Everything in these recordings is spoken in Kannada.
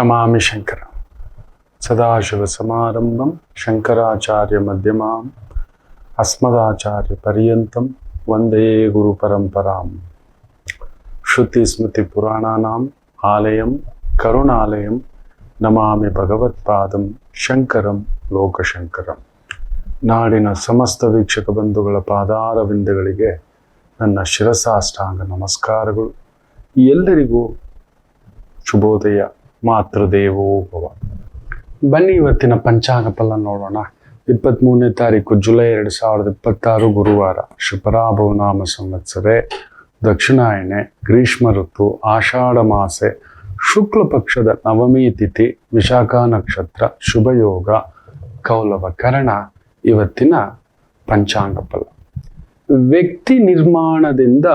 ನಮಾಮಿ ಶಂಕರ ಸದಾಶಿವ ಸಮಾರಂಭಂ ಶಂಕರಾಚಾರ್ಯ ಮಧ್ಯಮಾಂ ಅಸ್ಮದಾಚಾರ್ಯ ಪರ್ಯಂತಂ ವಂದೇ ಗುರು ಪರಂಪರಾಂ. ಶ್ರುತಿ ಸ್ಮೃತಿ ಪುರಾಣಾನಾಂ ಆಲಯಂ ಕರುಣಾಲಯಂ ನಮಾಮಿ ಭಗವತ್ಪಾದಂ ಶಂಕರಂ ಲೋಕಶಂಕರಂ. ನಾಡಿನ ಸಮಸ್ತ ವೀಕ್ಷಕ ಬಂಧುಗಳ ಪಾದಾರವಿಂದಗಳಿಗೆ ನನ್ನ ಶಿರಸಾಷ್ಟಾಂಗ ನಮಸ್ಕಾರಗಳು. ಎಲ್ಲರಿಗೂ ಶುಭೋದಯ. ಮಾತೃದೇವೋ ಭವ. ಬನ್ನಿ ಇವತ್ತಿನ ಪಂಚಾಂಗ ಫಲ ನೋಡೋಣ. 23ನೇ ತಾರೀಕು ಜುಲೈ 2026 ಗುರುವಾರ. ಶುಭರಾಭವ ನಾಮ ಸಂವತ್ಸರೆ, ದಕ್ಷಿಣಾಯಣೆ, ಗ್ರೀಷ್ಮ ಋತು, ಆಷಾಢ ಮಾಸೆ, ಶುಕ್ಲ ಪಕ್ಷದ ನವಮಿ ತಿಥಿ, ವಿಶಾಖ ನಕ್ಷತ್ರ, ಶುಭಯೋಗ, ಕೌಲವ ಕರಣ. ಇವತ್ತಿನ ಪಂಚಾಂಗ ಫಲ. ವ್ಯಕ್ತಿ ನಿರ್ಮಾಣದಿಂದ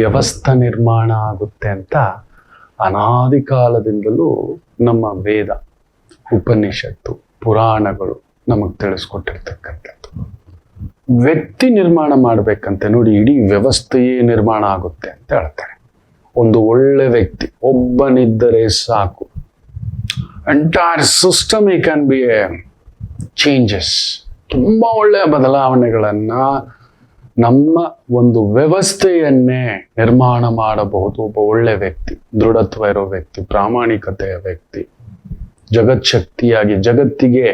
ವ್ಯವಸ್ಥೆ ನಿರ್ಮಾಣ ಆಗುತ್ತೆ ಅಂತ ಅನಾದಿ ಕಾಲದಿಂದಲೂ ನಮ್ಮ ವೇದ, ಉಪನಿಷತ್ತು, ಪುರಾಣಗಳು ನಮಗೆ ತಿಳಿಸ್ಕೊಟ್ಟಿರ್ತಕ್ಕಂಥದ್ದು. ವ್ಯಕ್ತಿ ನಿರ್ಮಾಣ ಮಾಡ್ಬೇಕಂತೆ ನೋಡಿ, ಇಡೀ ವ್ಯವಸ್ಥೆಯೇ ನಿರ್ಮಾಣ ಆಗುತ್ತೆ ಅಂತ ಹೇಳ್ತಾರೆ. ಒಂದು ಒಳ್ಳೆ ವ್ಯಕ್ತಿ ಒಬ್ಬನಿದ್ದರೆ ಸಾಕು, entire system can be A changes. ತುಂಬ ಒಳ್ಳೆಯ ಬದಲಾವಣೆಗಳನ್ನ ನಮ್ಮ ಒಂದು ವ್ಯವಸ್ಥೆಯನ್ನೇ ನಿರ್ಮಾಣ ಮಾಡಬಹುದು. ಒಬ್ಬ ಒಳ್ಳೆ ವ್ಯಕ್ತಿ, ದೃಢತ್ವ ಇರೋ ವ್ಯಕ್ತಿ, ಪ್ರಾಮಾಣಿಕತೆಯ ವ್ಯಕ್ತಿ, ಜಗತ್ಶಕ್ತಿಯಾಗಿ ಜಗತ್ತಿಗೆ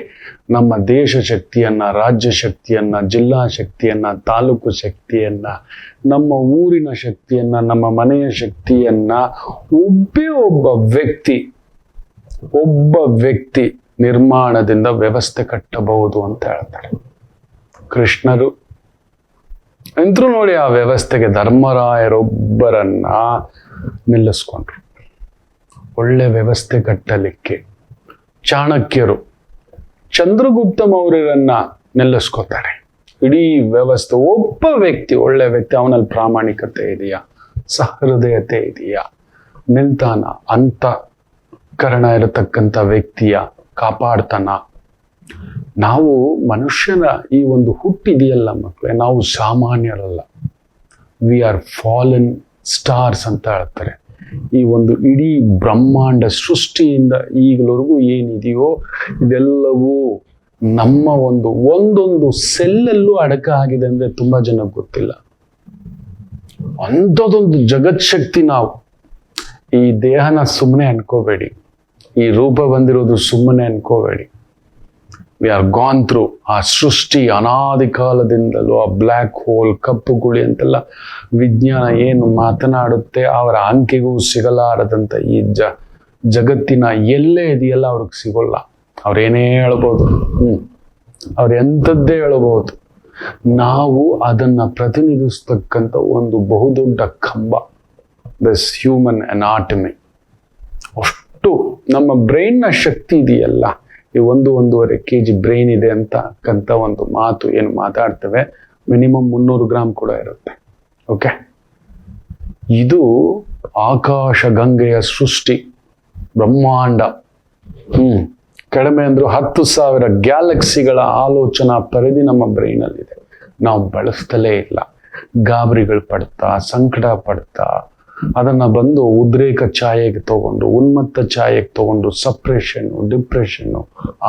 ನಮ್ಮ ದೇಶ ಶಕ್ತಿಯನ್ನ, ರಾಜ್ಯ ಶಕ್ತಿಯನ್ನ, ಜಿಲ್ಲಾ ಶಕ್ತಿಯನ್ನ, ತಾಲೂಕು ಶಕ್ತಿಯನ್ನ, ನಮ್ಮ ಊರಿನ ಶಕ್ತಿಯನ್ನ, ನಮ್ಮ ಮನೆಯ ಶಕ್ತಿಯನ್ನ ಒಬ್ಬ ವ್ಯಕ್ತಿ ನಿರ್ಮಾಣದಿಂದ ವ್ಯವಸ್ಥೆ ಕಟ್ಟಬಹುದು ಅಂತ ಹೇಳ್ತಾರೆ. ಕೃಷ್ಣರು ಅಂತರೂ ನೋಡಿ ಆ ವ್ಯವಸ್ಥೆಗೆ ಧರ್ಮರಾಯರೊಬ್ಬರನ್ನ ನಿಲ್ಲಿಸ್ಕೊಂಡ್ರು ಒಳ್ಳೆ ವ್ಯವಸ್ಥೆ ಕಟ್ಟಲಿಕ್ಕೆ. ಚಾಣಕ್ಯರು ಚಂದ್ರಗುಪ್ತ ಮೌರ್ಯರನ್ನ ನಿಲ್ಲಿಸ್ಕೋತಾರೆ. ಇಡೀ ವ್ಯವಸ್ಥೆ, ಒಬ್ಬ ವ್ಯಕ್ತಿ, ಒಳ್ಳೆ ವ್ಯಕ್ತಿ, ಅವನಲ್ಲಿ ಪ್ರಾಮಾಣಿಕತೆ ಇದೆಯಾ, ಸಹೃದಯತೆ ಇದೆಯಾ, ನಿಲ್ತಾನ, ಅಂತಃಕರಣ ಇರತಕ್ಕಂಥ ವ್ಯಕ್ತಿಯ ಕಾಪಾಡ್ತಾನ. ನಾವು ಮನುಷ್ಯನ ಈ ಒಂದು ಹುಟ್ಟಿದೆಯಲ್ಲ ಮಕ್ಕಳೇ, ನಾವು ಸಾಮಾನ್ಯರಲ್ಲ. ವಿ ಆರ್ ಫಾಲನ್ ಸ್ಟಾರ್ಸ್ ಅಂತ ಹೇಳ್ತಾರೆ. ಈ ಒಂದು ಇಡೀ ಬ್ರಹ್ಮಾಂಡ ಸೃಷ್ಟಿಯಿಂದ ಈಗಲವರೆಗೂ ಏನಿದೆಯೋ ಇದೆಲ್ಲವೂ ನಮ್ಮ ಒಂದೊಂದು ಸೆಲ್ಲಲ್ಲೂ ಅಡಕ ಆಗಿದೆ ಅಂದ್ರೆ ತುಂಬಾ ಜನಕ್ಕೆ ಗೊತ್ತಿಲ್ಲ. ಅಂಥದ್ದೊಂದು ಜಗತ್ಶಕ್ತಿ ನಾವು. ಈ ದೇಹನ ಸುಮ್ಮನೆ ಅನ್ಕೋಬೇಡಿ, ಈ ರೂಪ ಬಂದಿರೋದು ಸುಮ್ಮನೆ ಅನ್ಕೋಬೇಡಿ. ವಿ ಆರ್ ಗಾನ್ ಥ್ರೂ ಆ ಸೃಷ್ಟಿ ಅನಾದಿ ಕಾಲದಿಂದಲೂ. ಆ ಬ್ಲ್ಯಾಕ್ ಹೋಲ್, ಕಪ್ಪು ಗುಳಿ ಅಂತೆಲ್ಲ ವಿಜ್ಞಾನ ಏನು ಮಾತನಾಡುತ್ತೆ, ಅವರ ಅಂಕೆಗೂ ಸಿಗಲಾರದಂತ ಈ ಜಗತ್ತಿನ ಎಲ್ಲೇ ಇದೆಯಲ್ಲ ಅವ್ರಿಗೆ ಸಿಗೋಲ್ಲ. ಅವ್ರೇನೇ ಹೇಳ್ಬೋದು, ಅವ್ರು ಎಂಥದ್ದೇ ಹೇಳ್ಬೋದು. ನಾವು ಅದನ್ನ ಪ್ರತಿನಿಧಿಸ್ತಕ್ಕಂಥ ಒಂದು ಬಹುದೊಡ್ಡ ಕಂಬ, ದಿಸ್ ಹ್ಯೂಮನ್ ಅನಾಟಮಿ. ಅಷ್ಟು ನಮ್ಮ ಬ್ರೈನ್ನ ಶಕ್ತಿ ಇದೆಯಲ್ಲ, ಈ 1-1.5 kg ಬ್ರೈನ್ ಇದೆ ಅಂತಕ್ಕಂಥ ಒಂದು ಮಾತು ಏನು ಮಾತಾಡ್ತೇವೆ, ಮಿನಿಮಮ್ 300 ಗ್ರಾಮ್ ಕೂಡ ಇರುತ್ತೆ. ಓಕೆ, ಇದು ಆಕಾಶ ಗಂಗೆಯ ಸೃಷ್ಟಿ, ಬ್ರಹ್ಮಾಂಡ. ಕಡಿಮೆ ಅಂದ್ರೂ 10,000 ಗ್ಯಾಲಕ್ಸಿಗಳ ಆಲೋಚನಾ ಪರಿಧಿ ನಮ್ಮ ಬ್ರೈನಲ್ಲಿದೆ. ನಾವು ಬಳಸ್ತಲೇ ಇಲ್ಲ. ಗಾಬರಿಗಳು ಪಡ್ತಾ, ಸಂಕಟ ಪಡ್ತಾ, ಅದನ್ನ ಬಂದು ಉದ್ರೇಕ ಛಾಯೆಗೆ ತಗೊಂಡು, ಉನ್ಮತ್ತ ಛಾಯೆಗೆ ತಗೊಂಡು, ಸಪ್ರೆಷನ್ನು, ಡಿಪ್ರೆಷನ್ನು,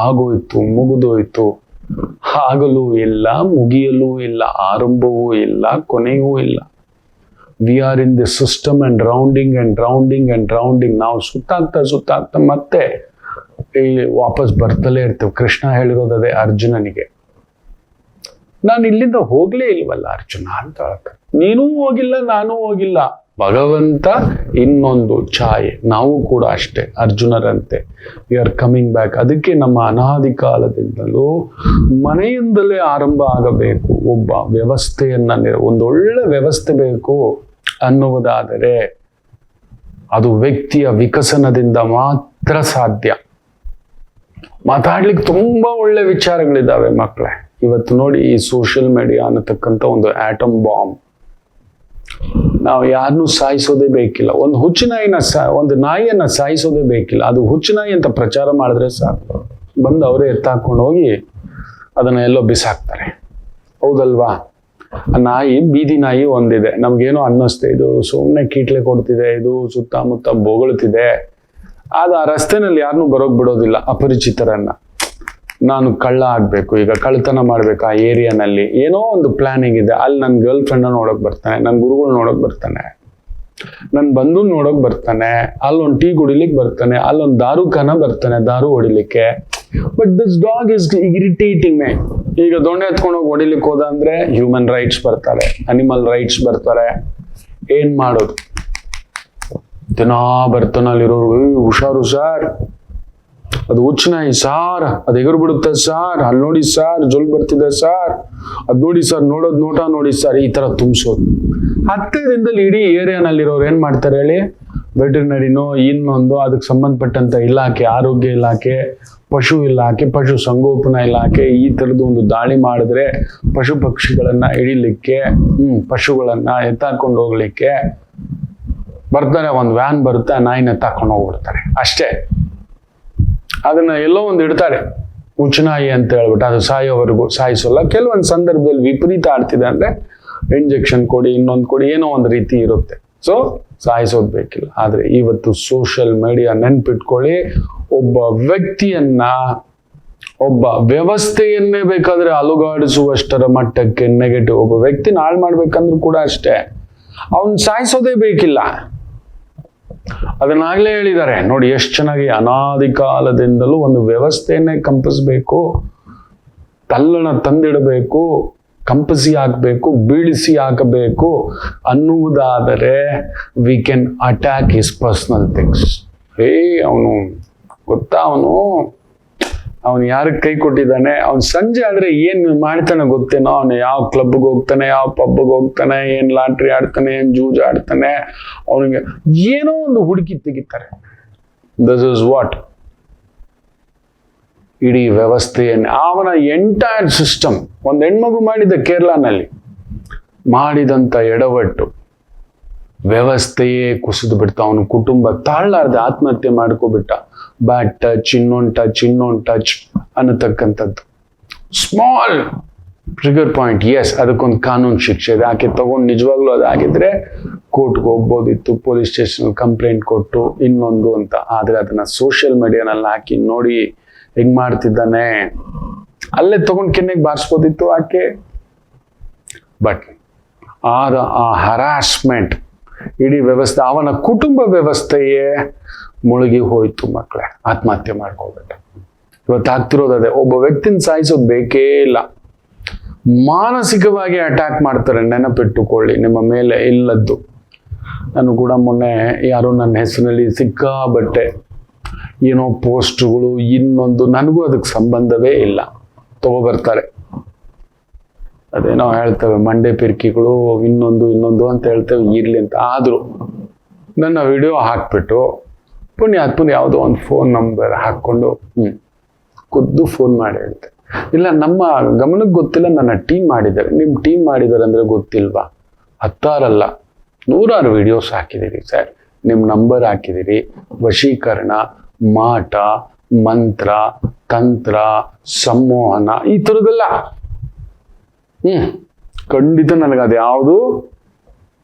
ಆಗೋಯ್ತು, ಮುಗಿದೋಯ್ತು, ಆಗಲೂ ಇಲ್ಲ, ಮುಗಿಯಲೂ ಇಲ್ಲ, ಆರಂಭವೂ ಇಲ್ಲ, ಕೊನೆಯೂ ಇಲ್ಲ. We are in the system and rounding and rounding and rounding. ನಾವು ಸುತ್ತಾಗ್ತಾ ಮತ್ತೆ ವಾಪಸ್ ಬರ್ತಲೇ ಇರ್ತೇವೆ. ಕೃಷ್ಣ ಹೇಳಿರೋದೇ ಅರ್ಜುನನಿಗೆ, ನಾನು ಇಲ್ಲಿಂದ ಹೋಗ್ಲೇ ಇಲ್ವಲ್ಲ ಅರ್ಜುನ ಅಂತ ಹೇಳ್ತಾರೆ. ನೀನೂ ಹೋಗಿಲ್ಲ, ನಾನೂ ಹೋಗಿಲ್ಲ, ಭಗವಂತ ಇನ್ನೊಂದು ಛಾಯೆ. ನಾವು ಕೂಡ ಅಷ್ಟೇ ಅರ್ಜುನರಂತೆ. We are coming back. ಅದಕ್ಕೆ ನಮ್ಮ ಅನಾದಿ ಕಾಲದಿಂದಲೂ ಮನೆಯಿಂದಲೇ ಆರಂಭ ಆಗಬೇಕು. ಒಬ್ಬ ವ್ಯವಸ್ಥೆಯನ್ನ, ಒಂದೊಳ್ಳೆ ವ್ಯವಸ್ಥೆ ಬೇಕು ಅನ್ನುವುದಾದರೆ ಅದು ವ್ಯಕ್ತಿಯ ವಿಕಸನದಿಂದ ಮಾತ್ರ ಸಾಧ್ಯ. ಮಾತಾಡ್ಲಿಕ್ಕೆ ತುಂಬಾ ಒಳ್ಳೆ ವಿಚಾರಗಳಿದ್ದಾವೆ ಮಕ್ಕಳೇ. ಇವತ್ತು ನೋಡಿ, ಈ ಸೋಷಿಯಲ್ ಮೀಡಿಯಾ ಅನ್ನತಕ್ಕಂಥ ಒಂದು ಆಟಮ್ ಬಾಂಬ್. ನಾವು ಯಾರನ್ನೂ ಸಾಯಿಸೋದೇ ಬೇಕಿಲ್ಲ. ಒಂದು ನಾಯಿಯನ್ನ ಸಾಯಿಸೋದೇ ಬೇಕಿಲ್ಲ. ಅದು ಹುಚ್ಚುನಾಯಿ ಅಂತ ಪ್ರಚಾರ ಮಾಡಿದ್ರೆ ಸಾಕು, ಬಂದು ಅವರೇ ಎತ್ತಾಕೊಂಡು ಹೋಗಿ ಅದನ್ನ ಎಲ್ಲೋ ಬಿಸಾಕ್ತಾರೆ. ಹೌದಲ್ವಾ? ನಾಯಿ, ಬೀದಿ ನಾಯಿ ಒಂದಿದೆ, ನಮ್ಗೇನೋ ಅನ್ನಿಸ್ತೆ, ಇದು ಸುಮ್ಮನೆ ಕೀಟ್ಲೆ ಕೊಡ್ತಿದೆ, ಇದು ಸುತ್ತಮುತ್ತ ಬೊಗಳ್ತಿದೆ ಆ ರಸ್ತೆನಲ್ಲಿ ಯಾರನ್ನೂ ಬರೋಕ್ ಬಿಡೋದಿಲ್ಲ, ಅಪರಿಚಿತರನ್ನ. ನಾನು ಕಳ್ಳ ಆಗ್ಬೇಕು, ಈಗ ಕಳ್ತನ ಮಾಡ್ಬೇಕು, ಆ ಏರಿಯಾನಲ್ಲಿ ಏನೋ ಒಂದು ಪ್ಲಾನಿಂಗ್ ಇದೆ. ಅಲ್ಲಿ ನನ್ನ ಗರ್ಲ್ ಫ್ರೆಂಡ್ ನೋಡಕ್ ಬರ್ತಾನೆ, ನನ್ನ ಗುರುಗಳು ನೋಡಕ್ ಬರ್ತಾನೆ, ನನ್ನ ಬಂಧು ನೋಡಕ್ ಬರ್ತಾನೆ, ಅಲ್ಲೊಂದು ಟೀ ಕುಡಿಲಿಕ್ಕೆ ಬರ್ತಾನೆ, ಅಲ್ಲೊಂದು ದಾರುಖಾನ ಬರ್ತಾನೆ, ದಾರು ಹೊಡಿಲಿಕ್ಕೆ. But this dog is irritating me. ಈಗ ದೊಣ್ಣೆ ಎತ್ಕೊಂಡು ಹೋಗಿ ಹೊಡಿಲಿಕ್ಕೆ ಹೋದ ಅಂದ್ರೆ ಹ್ಯೂಮನ್ ರೈಟ್ಸ್ ಬರ್ತಾರೆ, ಅನಿಮಲ್ ರೈಟ್ಸ್ ಬರ್ತಾರೆ. ಏನ್ ಮಾಡೋದು? ದಿನಾ ಬರ್ತಾನಲ್ಲಿರೋರು, ಹುಷಾರು ಸಾರ್, ಅದು ಹುಚ್ಚನಾಯಿ ಸಾರ್, ಅದು ಎಗರು ಬಿಡುತ್ತೆ ಸಾರ್, ಅಲ್ಲಿ ನೋಡಿ ಸಾರ್ ಜೊಲ್ ಬರ್ತಿದೆ ಸಾರ್, ಅದ್ ನೋಡಿ ಸರ್, ನೋಡೋದ್ ನೋಟ ನೋಡಿ ಸರ್, ಈ ತರ ತುಂಬಿಸೋದು. 10 ದಿನದಲ್ಲಿ ಇಡೀ ಏರಿಯಾನಲ್ಲಿರೋರು ಏನ್ ಮಾಡ್ತಾರೆ ಹೇಳಿ? ವೆಟರ್ನರಿನೋ ಇನ್ನೊಂದು ಅದಕ್ಕೆ ಸಂಬಂಧಪಟ್ಟಂತ ಇಲಾಖೆ, ಆರೋಗ್ಯ ಇಲಾಖೆ, ಪಶು ಇಲಾಖೆ, ಪಶು ಸಂಗೋಪನಾ ಇಲಾಖೆ ಈ ತರದ್ದು ಒಂದು ದಾಳಿ ಮಾಡಿದ್ರೆ ಪಶು ಪಕ್ಷಿಗಳನ್ನ ಹಿಡಿಲಿಕ್ಕೆ, ಪಶುಗಳನ್ನ ಎತ್ತಾಕೊಂಡು ಹೋಗ್ಲಿಕ್ಕೆ ಬರ್ತಾರೆ. ಒಂದು ವ್ಯಾನ್ ಬರುತ್ತೆ, ಆ ನಾಯಿನ ಎತ್ತಾಕೊಂಡು ಹೋಗ್ಬಿಡ್ತಾರೆ ಅಷ್ಟೇ. ಅದನ್ನ ಎಲ್ಲೋ ಒಂದು ಇಡ್ತಾರೆ, ಹುಚ್ಚನಾಯಿ ಅಂತ ಹೇಳ್ಬಿಟ್ಟು. ಅದು ಸಾಯೋವರೆಗೂ ಸಾಯಿಸೋಲ್ಲ. ಕೆಲವೊಂದು ಸಂದರ್ಭದಲ್ಲಿ ವಿಪರೀತ ಆಡ್ತಿದೆ ಅಂದ್ರೆ ಇಂಜೆಕ್ಷನ್ ಕೊಡಿ, ಇನ್ನೊಂದು ಕೊಡಿ, ಏನೋ ಒಂದು ರೀತಿ ಇರುತ್ತೆ. ಸೊ ಸಾಯಿಸೋದು ಬೇಕಿಲ್ಲ. ಆದ್ರೆ ಇವತ್ತು ಸೋಷಿಯಲ್ ಮೀಡಿಯಾ, ನೆನ್ಪಿಟ್ಕೊಳ್ಳಿ, ಒಬ್ಬ ವ್ಯಕ್ತಿಯನ್ನ, ಒಬ್ಬ ವ್ಯವಸ್ಥೆಯನ್ನೇ ಬೇಕಾದ್ರೆ ಅಲುಗಾಡಿಸುವಷ್ಟರ ಮಟ್ಟಕ್ಕೆ ನೆಗೆಟಿವ್. ಒಬ್ಬ ವ್ಯಕ್ತಿನ ಹಾಳು ಮಾಡ್ಬೇಕಂದ್ರೂ ಕೂಡ ಅಷ್ಟೇ, ಅವನ್ ಸಾಯಿಸೋದೇ ಬೇಕಿಲ್ಲ. ಅದನ್ನಾಗ್ಲೇ ಹೇಳಿದ್ದಾರೆ ನೋಡಿ, ಎಷ್ಟು ಚೆನ್ನಾಗಿ. ಅನಾದಿ ಕಾಲದಿಂದಲೂ ಒಂದು ವ್ಯವಸ್ಥೆಯನ್ನೇ ಕಂಪಿಸ್ಬೇಕು, ತಲ್ಲಣ ತಂದಿಡಬೇಕು, ಕಂಪಸಿ ಹಾಕಬೇಕು, ಬೀಳಿಸಿ ಹಾಕಬೇಕು ಅನ್ನುವುದಾದರೆ we can attack his personal things. ಅವನು ಗೊತ್ತಾ, ಅವನು ಯಾರಿಗೆ ಕೈ ಕೊಟ್ಟಿದ್ದಾನೆ, ಅವನು ಸಂಜೆ ಆದ್ರೆ ಏನ್ ಮಾಡ್ತಾನೆ ಗೊತ್ತೇನೋ, ಅವನು ಯಾವ ಕ್ಲಬ್ಗೆ ಹೋಗ್ತಾನೆ, ಯಾವ ಪಬ್ಗೆ ಹೋಗ್ತಾನೆ, ಏನ್ ಲಾಟ್ರಿ ಆಡ್ತಾನೆ, ಏನ್ ಜೂಜ್ ಆಡ್ತಾನೆ, ಅವನಿಗೆ ಏನೋ ಒಂದು ಹುಡುಕಿ ತೆಗಿತಾರೆ. ದಿಸ್ ಇಸ್ ವಾಟ್ ಇಡೀ ವ್ಯವಸ್ಥೆಯನ್ನೇ, ಅವನ ಎಂಟೈರ್ ಸಿಸ್ಟಮ್. ಒಂದು ಹೆಣ್ಮಗು ಮಾಡಿದ ಕೇರಳನಲ್ಲಿ ಮಾಡಿದಂತ ಎಡವಟ್ಟು, ವ್ಯವಸ್ಥೆಯೇ ಕುಸಿದು ಬಿಡ್ತ. ಅವನ ಕುಟುಂಬ ತಾಳಲಾರ್ದೆ ಆತ್ಮಹತ್ಯೆ ಮಾಡ್ಕೊಬಿಟ್ಟ. ಬ್ಯಾಡ್ ಟಚ್, ಇನ್ನೊಂದು ಟಚ್ ಅನ್ನತಕ್ಕಂಥದ್ದು. Small trigger point. ಎಸ್, ಅದಕ್ಕೊಂದು ಕಾನೂನು ಶಿಕ್ಷೆ ಇದೆ. ಆಕೆ ತಗೊಂಡು ನಿಜವಾಗ್ಲೂ ಅದಾಗಿದ್ರೆ ಕೋರ್ಟ್ಗೆ ಹೋಗ್ಬೋದಿತ್ತು, ಪೊಲೀಸ್ ಸ್ಟೇಷನ್ ಕಂಪ್ಲೇಂಟ್ ಕೊಟ್ಟು ಇನ್ನೊಂದು ಅಂತ. ಆದ್ರೆ ಅದನ್ನ ಸೋಷಿಯಲ್ ಮೀಡಿಯಾನಲ್ಲಿ ಹಾಕಿ ನೋಡಿ ಹೆಂಗ್ ಮಾಡ್ತಿದ್ದಾನೆ. ಅಲ್ಲೇ ತಗೊಂಡು ಕೆನ್ನೆಗೆ ಬಾರಿಸ್ಬೋದಿತ್ತು ಆಕೆ. ಬಟ್ ಆ ಹರಾಸ್ಮೆಂಟ್, ಇಡೀ ವ್ಯವಸ್ಥೆ, ಅವನ ಕುಟುಂಬ ವ್ಯವಸ್ಥೆಯೇ ಮುಳುಗಿ ಹೋಯ್ತು. ಮಕ್ಕಳೇ, ಆತ್ಮಹತ್ಯೆ ಮಾಡ್ಕೋಬೇಡ. ಇವತ್ತು ಆಗ್ತಿರೋದು ಅದೇ. ಒಬ್ಬ ವ್ಯಕ್ತಿನ ಸಾಯಿಸೋದು ಬೇಕೇ ಇಲ್ಲ, ಮಾನಸಿಕವಾಗಿ ಅಟ್ಯಾಕ್ ಮಾಡ್ತಾರೆ. ನೆನಪಿಟ್ಟುಕೊಳ್ಳಿ, ನಿಮ್ಮ ಮೇಲೆ ಇಲ್ಲದ್ದು. ನಾನು ಕೂಡ ಮೊನ್ನೆ ಯಾರೋ ನನ್ನ ಹೆಸರಿನಲ್ಲಿ ಸಿಕ್ಕಾಬಟ್ಟೆ ಏನೋ ಪೋಸ್ಟ್ಗಳು, ಇನ್ನೊಂದು, ನನಗೂ ಅದಕ್ಕೆ ಸಂಬಂಧವೇ ಇಲ್ಲ, ತಗೋಬರ್ತಾರೆ. ಅದೇನೋ ಹೇಳ್ತೇವೆ ಮಂಡೆ ಪಿರ್ಕಿಗಳು, ಇನ್ನೊಂದು ಅಂತ ಹೇಳ್ತೇವೆ, ಇರ್ಲಿ ಅಂತ. ಆದ್ರೂ ನನ್ನ ವಿಡಿಯೋ ಹಾಕ್ಬಿಟ್ಟು ಪುಣ್ಯ ಯಾವುದೋ ಒಂದು ಫೋನ್ ನಂಬರ್ ಹಾಕೊಂಡು ಖುದ್ದು ಫೋನ್ ಮಾಡಿ ಹೇಳ್ತೆ, ಇಲ್ಲ ನಮ್ಮ ಗಮನಕ್ಕೆ ಗೊತ್ತಿಲ್ಲ, ನನ್ನ ಟೀಮ್ ಮಾಡಿದ್ದಾರೆ. ನಿಮ್ಮ ಟೀಮ್ ಮಾಡಿದ್ದಾರೆ ಅಂದ್ರೆ ಗೊತ್ತಿಲ್ವಾ? 10 ಅಲ್ಲ 100 ವಿಡಿಯೋಸ್ ಹಾಕಿದ್ದೀರಿ ಸರ್, ನಿಮ್ಮ ನಂಬರ್ ಹಾಕಿದ್ದೀರಿ. ವಶೀಕರಣ, ಮಾಟ, ಮಂತ್ರ, ತಂತ್ರ, ಸಂಮೋಹನ, ಈ ಥರದ್ದೆಲ್ಲ. ಖಂಡಿತ ನನಗೆ ಅದು ಯಾವುದು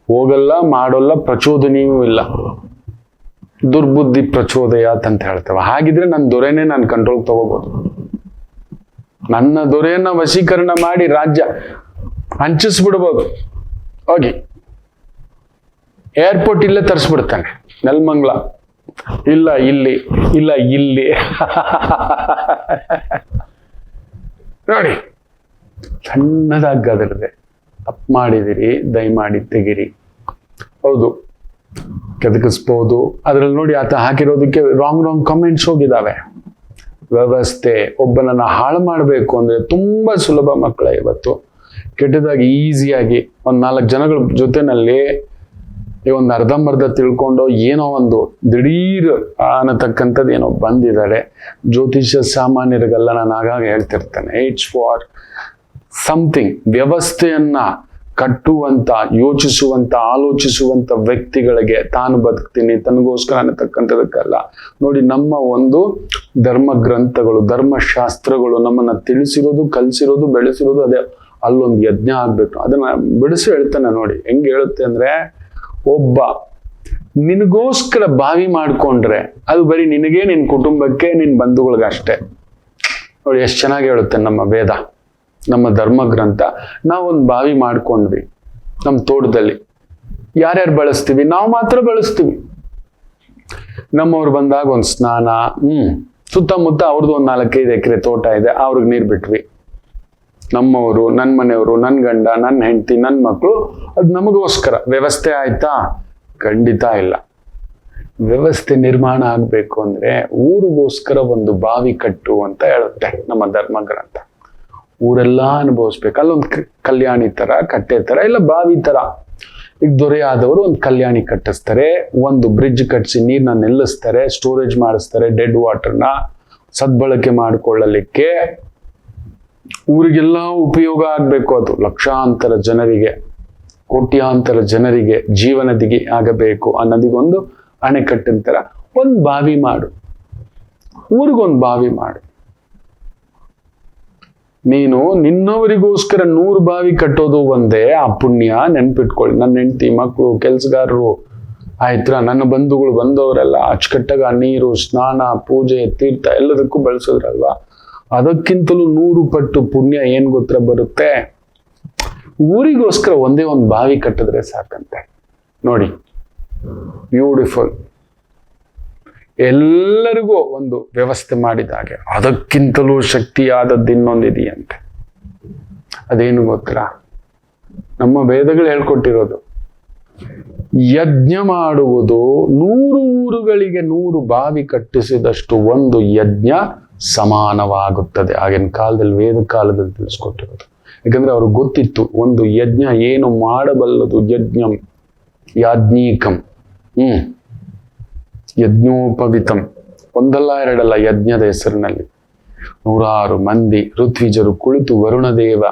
ಹೋಗಲ್ಲ, ಮಾಡೋಲ್ಲ, ಪ್ರಚೋದನೆಯೂ ಇಲ್ಲ. ದುರ್ಬುದ್ಧಿ ಪ್ರಚೋದಯಾತ್ ಅಂತ ಹೇಳ್ತೇವೆ. ಹಾಗಿದ್ರೆ ನನ್ನ ದೊರೆನೇ ನಾನು ಕಂಟ್ರೋಲ್ ತಗೋಬಹುದು. ನನ್ನ ದೊರೆಯನ್ನ ವಶೀಕರಣ ಮಾಡಿ ರಾಜ್ಯ ಹಂಚಿಸ್ಬಿಡ್ಬೋದು. ಹೋಗಿ ಏರ್ಪೋರ್ಟ್ ಇಲ್ಲೇ ತರಿಸ್ಬಿಡ್ತಾನೆ, ನೆಲಮಂಗಲ ಇಲ್ಲ ಇಲ್ಲಿ, ಇಲ್ಲ ಇಲ್ಲಿ. ನೋಡಿ, ಸಣ್ಣದಾಗಿ ಅದರದೆ ತಪ್ಪು ಮಾಡಿದಿರಿ, ದಯಮಾಡಿ ತೆಗಿರಿ. ಹೌದು, ಕೆದಕಿಸ್ಬೋದು. ಅದ್ರಲ್ಲಿ ನೋಡಿ ಆತ ಹಾಕಿರೋದಕ್ಕೆ ರಾಂಗ್ ಕಮೆಂಟ್ಸ್ ಹೋಗಿದಾವೆ. ವ್ಯವಸ್ಥೆ, ಒಬ್ಬನನ್ನ ಹಾಳು ಮಾಡಬೇಕು ಅಂದ್ರೆ ತುಂಬಾ ಸುಲಭ ಮಕ್ಕಳ. ಇವತ್ತು ಕೆಟ್ಟದಾಗಿ ಈಸಿಯಾಗಿ ಒಂದ್ 4 ಜನಗಳ ಜೊತೆನಲ್ಲಿ ಒಂದು ಅರ್ಧಂಬರ್ಧ ತಿಳ್ಕೊಂಡು ಏನೋ ಒಂದು ದಿಢೀರ್ ಅನ್ನತಕ್ಕಂಥದ್ದು ಏನೋ ಬಂದಿದ್ದಾರೆ. ಜ್ಯೋತಿಷ್ಯ ಸಾಮಾನ್ಯರಿಗೆಲ್ಲ ನಾನು ಆಗಾಗ ಹೇಳ್ತಿರ್ತೇನೆ, ಇಟ್ಸ್ ಫಾರ್ ಸಮಥಿಂಗ್. ವ್ಯವಸ್ಥೆಯನ್ನ ಕಟ್ಟುವಂತ, ಯೋಚಿಸುವಂತ, ಆಲೋಚಿಸುವಂತ ವ್ಯಕ್ತಿಗಳಿಗೆ ತಾನು ಬದುಕ್ತೀನಿ ತನಗೋಸ್ಕರ ಅನ್ನತಕ್ಕಂಥದಕ್ಕೆಲ್ಲ. ನೋಡಿ, ನಮ್ಮ ಒಂದು ಧರ್ಮ ಗ್ರಂಥಗಳು, ಧರ್ಮಶಾಸ್ತ್ರಗಳು ನಮ್ಮನ್ನ ತಿಳಿಸಿರೋದು, ಕಲಿಸಿರೋದು, ಬೆಳೆಸಿರೋದು ಅದೇ. ಅಲ್ಲೊಂದು ಯಜ್ಞ ಆಗ್ಬೇಕು. ಅದನ್ನ ಬಿಡಿಸಿ ಹೇಳ್ತಾನೆ ನೋಡಿ. ಹೆಂಗೆ ಹೇಳುತ್ತೆ ಅಂದ್ರೆ, ಒಬ್ಬ ನಿನಗೋಸ್ಕರ ಬಾವಿ ಮಾಡ್ಕೊಂಡ್ರೆ ಅದು ಬರೀ ನಿನಗೆ, ನಿನ್ನ ಕುಟುಂಬಕ್ಕೆ, ನಿನ್ನ ಬಂಧುಗಳಿಗೆ ಅಷ್ಟೇ. ನೋಡಿ ಎಷ್ಟು ಚೆನ್ನಾಗಿ ಹೇಳುತ್ತೆ ನಮ್ಮ ವೇದ, ನಮ್ಮ ಧರ್ಮ ಗ್ರಂಥ. ನಾವೊಂದು ಬಾವಿ ಮಾಡ್ಕೊಂಡ್ವಿ ನಮ್ಮ ತೋಟದಲ್ಲಿ. ಯಾರ್ಯಾರು ಬಳಸ್ತೀವಿ? ನಾವು ಮಾತ್ರ ಬಳಸ್ತೀವಿ. ನಮ್ಮವ್ರು ಬಂದಾಗ ಒಂದು ಸ್ನಾನ, ಸುತ್ತಮುತ್ತ ಅವ್ರದ್ದು ಒಂದು 4-5 ಎಕರೆ ತೋಟ ಇದೆ, ಅವ್ರಿಗೆ ನೀರು ಬಿಟ್ವಿ. ನಮ್ಮವರು, ನನ್ನ ಮನೆಯವರು, ನನ್ನ ಗಂಡ, ನನ್ನ ಹೆಂಡತಿ, ನನ್ನ ಮಕ್ಕಳು, ಅದು ನಮಗೋಸ್ಕರ. ವ್ಯವಸ್ಥೆ ಆಯ್ತಾ? ಖಂಡಿತ ಇಲ್ಲ. ವ್ಯವಸ್ಥೆ ನಿರ್ಮಾಣ ಆಗ್ಬೇಕು ಅಂದ್ರೆ ಊರಿಗೋಸ್ಕರ ಒಂದು ಬಾವಿ ಕಟ್ಟು ಅಂತ ಹೇಳುತ್ತೆ ನಮ್ಮ ಧರ್ಮ ಗ್ರಂಥ. ಊರೆಲ್ಲ ಅನುಭವಿಸ್ಬೇಕು. ಅಲ್ಲೊಂದು ಕಲ್ಯಾಣಿ ತರ, ಕಟ್ಟೆ ತರ, ಇಲ್ಲ ಬಾವಿ ತರ. ಈಗ ದೊರೆಯಾದವರು ಒಂದು ಕಲ್ಯಾಣಿ ಕಟ್ಟಿಸ್ತಾರೆ, ಒಂದು ಬ್ರಿಡ್ಜ್ ಕಟ್ಟಿಸಿ ನೀರ್ನ ನಿಲ್ಲಿಸ್ತಾರೆ, ಸ್ಟೋರೇಜ್ ಮಾಡಿಸ್ತಾರೆ, ಡೆಡ್ ವಾಟರ್ನ ಸದ್ಬಳಕೆ ಮಾಡಿಕೊಳ್ಳಲಿಕ್ಕೆ. ಊರಿಗೆಲ್ಲ ಉಪಯೋಗ ಆಗ್ಬೇಕು. ಅದು ಲಕ್ಷಾಂತರ ಜನರಿಗೆ, ಕೋಟ್ಯಾಂತರ ಜನರಿಗೆ ಜೀವನದಿಗೆ ಆಗಬೇಕು ಅನ್ನೋದಿಗೊಂದು ಅಣೆಕಟ್ಟಿನ ತರ ಒಂದು ಬಾವಿ ಮಾಡು. ಊರಿಗೊಂದು ಬಾವಿ ಮಾಡು. ನೀನು ನಿನ್ನವರಿಗೋಸ್ಕರ 100 ಬಾವಿ ಕಟ್ಟೋದು ಒಂದೇ ಆ ಪುಣ್ಯ. ನೆನ್ಪಿಟ್ಕೊಳ್ಳಿ. ನನ್ನ ಹೆಂಡತಿ, ಮಕ್ಕಳು, ಕೆಲ್ಸಗಾರರು ಆಯ್ತಾ, ನನ್ನ ಬಂಧುಗಳು ಬಂದವರೆಲ್ಲ ಅಚ್ಚುಕಟ್ಟಾಗ ನೀರು, ಸ್ನಾನ, ಪೂಜೆ, ತೀರ್ಥ ಎಲ್ಲದಕ್ಕೂ ಬಳಸಿದ್ರಲ್ವಾ, ಅದಕ್ಕಿಂತಲೂ 100 ಪಟ್ಟು ಪುಣ್ಯ ಏನ್ ಗೊತ್ತರ ಬರುತ್ತೆ. ಊರಿಗೋಸ್ಕರ ಒಂದೇ ಒಂದು ಬಾವಿ ಕಟ್ಟಿದ್ರೆ ಸಾಕಂತೆ. ನೋಡಿ, ಬ್ಯೂಟಿಫುಲ್. ಎಲ್ಲರಿಗೂ ಒಂದು ವ್ಯವಸ್ಥೆ ಮಾಡಿದಾಗೆ ಅದಕ್ಕಿಂತಲೂ ಶಕ್ತಿಯಾದದ್ದು ಇನ್ನೊಂದಿದೆಯಂತೆ. ಅದೇನು ಗೊತ್ತರ? ನಮ್ಮ ವೇದಗಳು ಹೇಳ್ಕೊಟ್ಟಿರೋದು. ಯಜ್ಞ ಮಾಡುವುದು 100 ಊರುಗಳಿಗೆ 100 ಬಾವಿ ಕಟ್ಟಿಸಿದಷ್ಟು ಒಂದು ಯಜ್ಞ ಸಮಾನವಾಗುತ್ತದೆ. ಆಗಿನ ಕಾಲದಲ್ಲಿ, ವೇದ ಕಾಲದಲ್ಲಿ ತಿಳಿಸ್ಕೊಟ್ಟಿರೋದು. ಯಾಕಂದ್ರೆ ಅವ್ರಿಗೆ ಗೊತ್ತಿತ್ತು ಒಂದು ಯಜ್ಞ ಏನು ಮಾಡಬಲ್ಲದು. ಯಜ್ಞಂ ಯಾಜ್ಞೀಕಂ, ಯಜ್ಞೋಪವಿತಂ, ಒಂದಲ್ಲ ಎರಡಲ್ಲ ಯಜ್ಞದ ಹೆಸರಿನಲ್ಲಿ 100 ಮಂದಿ ಋತ್ವಿಜರು ಕುಳಿತು ವರುಣದೇವ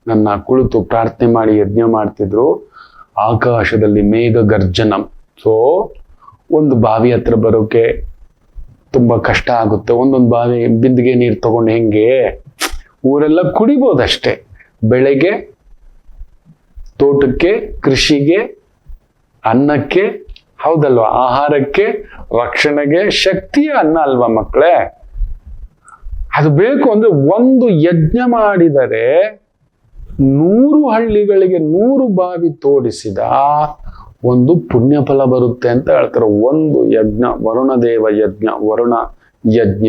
ನನ್ನ ಕುಳಿತು ಪ್ರಾರ್ಥನೆ ಮಾಡಿ ಯಜ್ಞ ಮಾಡ್ತಿದ್ರು. ಆಕಾಶದಲ್ಲಿ ಮೇಘ ಗರ್ಜನಂ. ಸೊ ಒಂದು ಬಾವಿ ಹತ್ರ ಬರೋಕೆ ತುಂಬಾ ಕಷ್ಟ ಆಗುತ್ತೆ. ಒಂದೊಂದು ಬಾವಿ ಬಿಂದಿಗೆ ನೀರು ತಗೊಂಡು ಹೆಂಗೆ ಊರೆಲ್ಲ ಕುಡಿಬೋದಷ್ಟೇ. ಬೆಳೆಗೆ, ತೋಟಕ್ಕೆ, ಕೃಷಿಗೆ, ಅನ್ನಕ್ಕೆ, ಹೌದಲ್ವಾ, ಆಹಾರಕ್ಕೆ, ರಕ್ಷಣೆಗೆ ಶಕ್ತಿಯ ಅನ್ನ ಅಲ್ವಾ ಮಕ್ಕಳೇ. ಅದು ಬೇಕು ಅಂದ್ರೆ ಒಂದು ಯಜ್ಞ ಮಾಡಿದರೆ 100 ಹಳ್ಳಿಗಳಿಗೆ 100 ಬಾವಿ ತೋಡಿಸಿದ ಒಂದು ಪುಣ್ಯ ಫಲ ಬರುತ್ತೆ ಅಂತ ಹೇಳ್ತಾರೆ. ಒಂದು ಯಜ್ಞ, ವರುಣದೇವ ಯಜ್ಞ, ವರುಣ ಯಜ್ಞ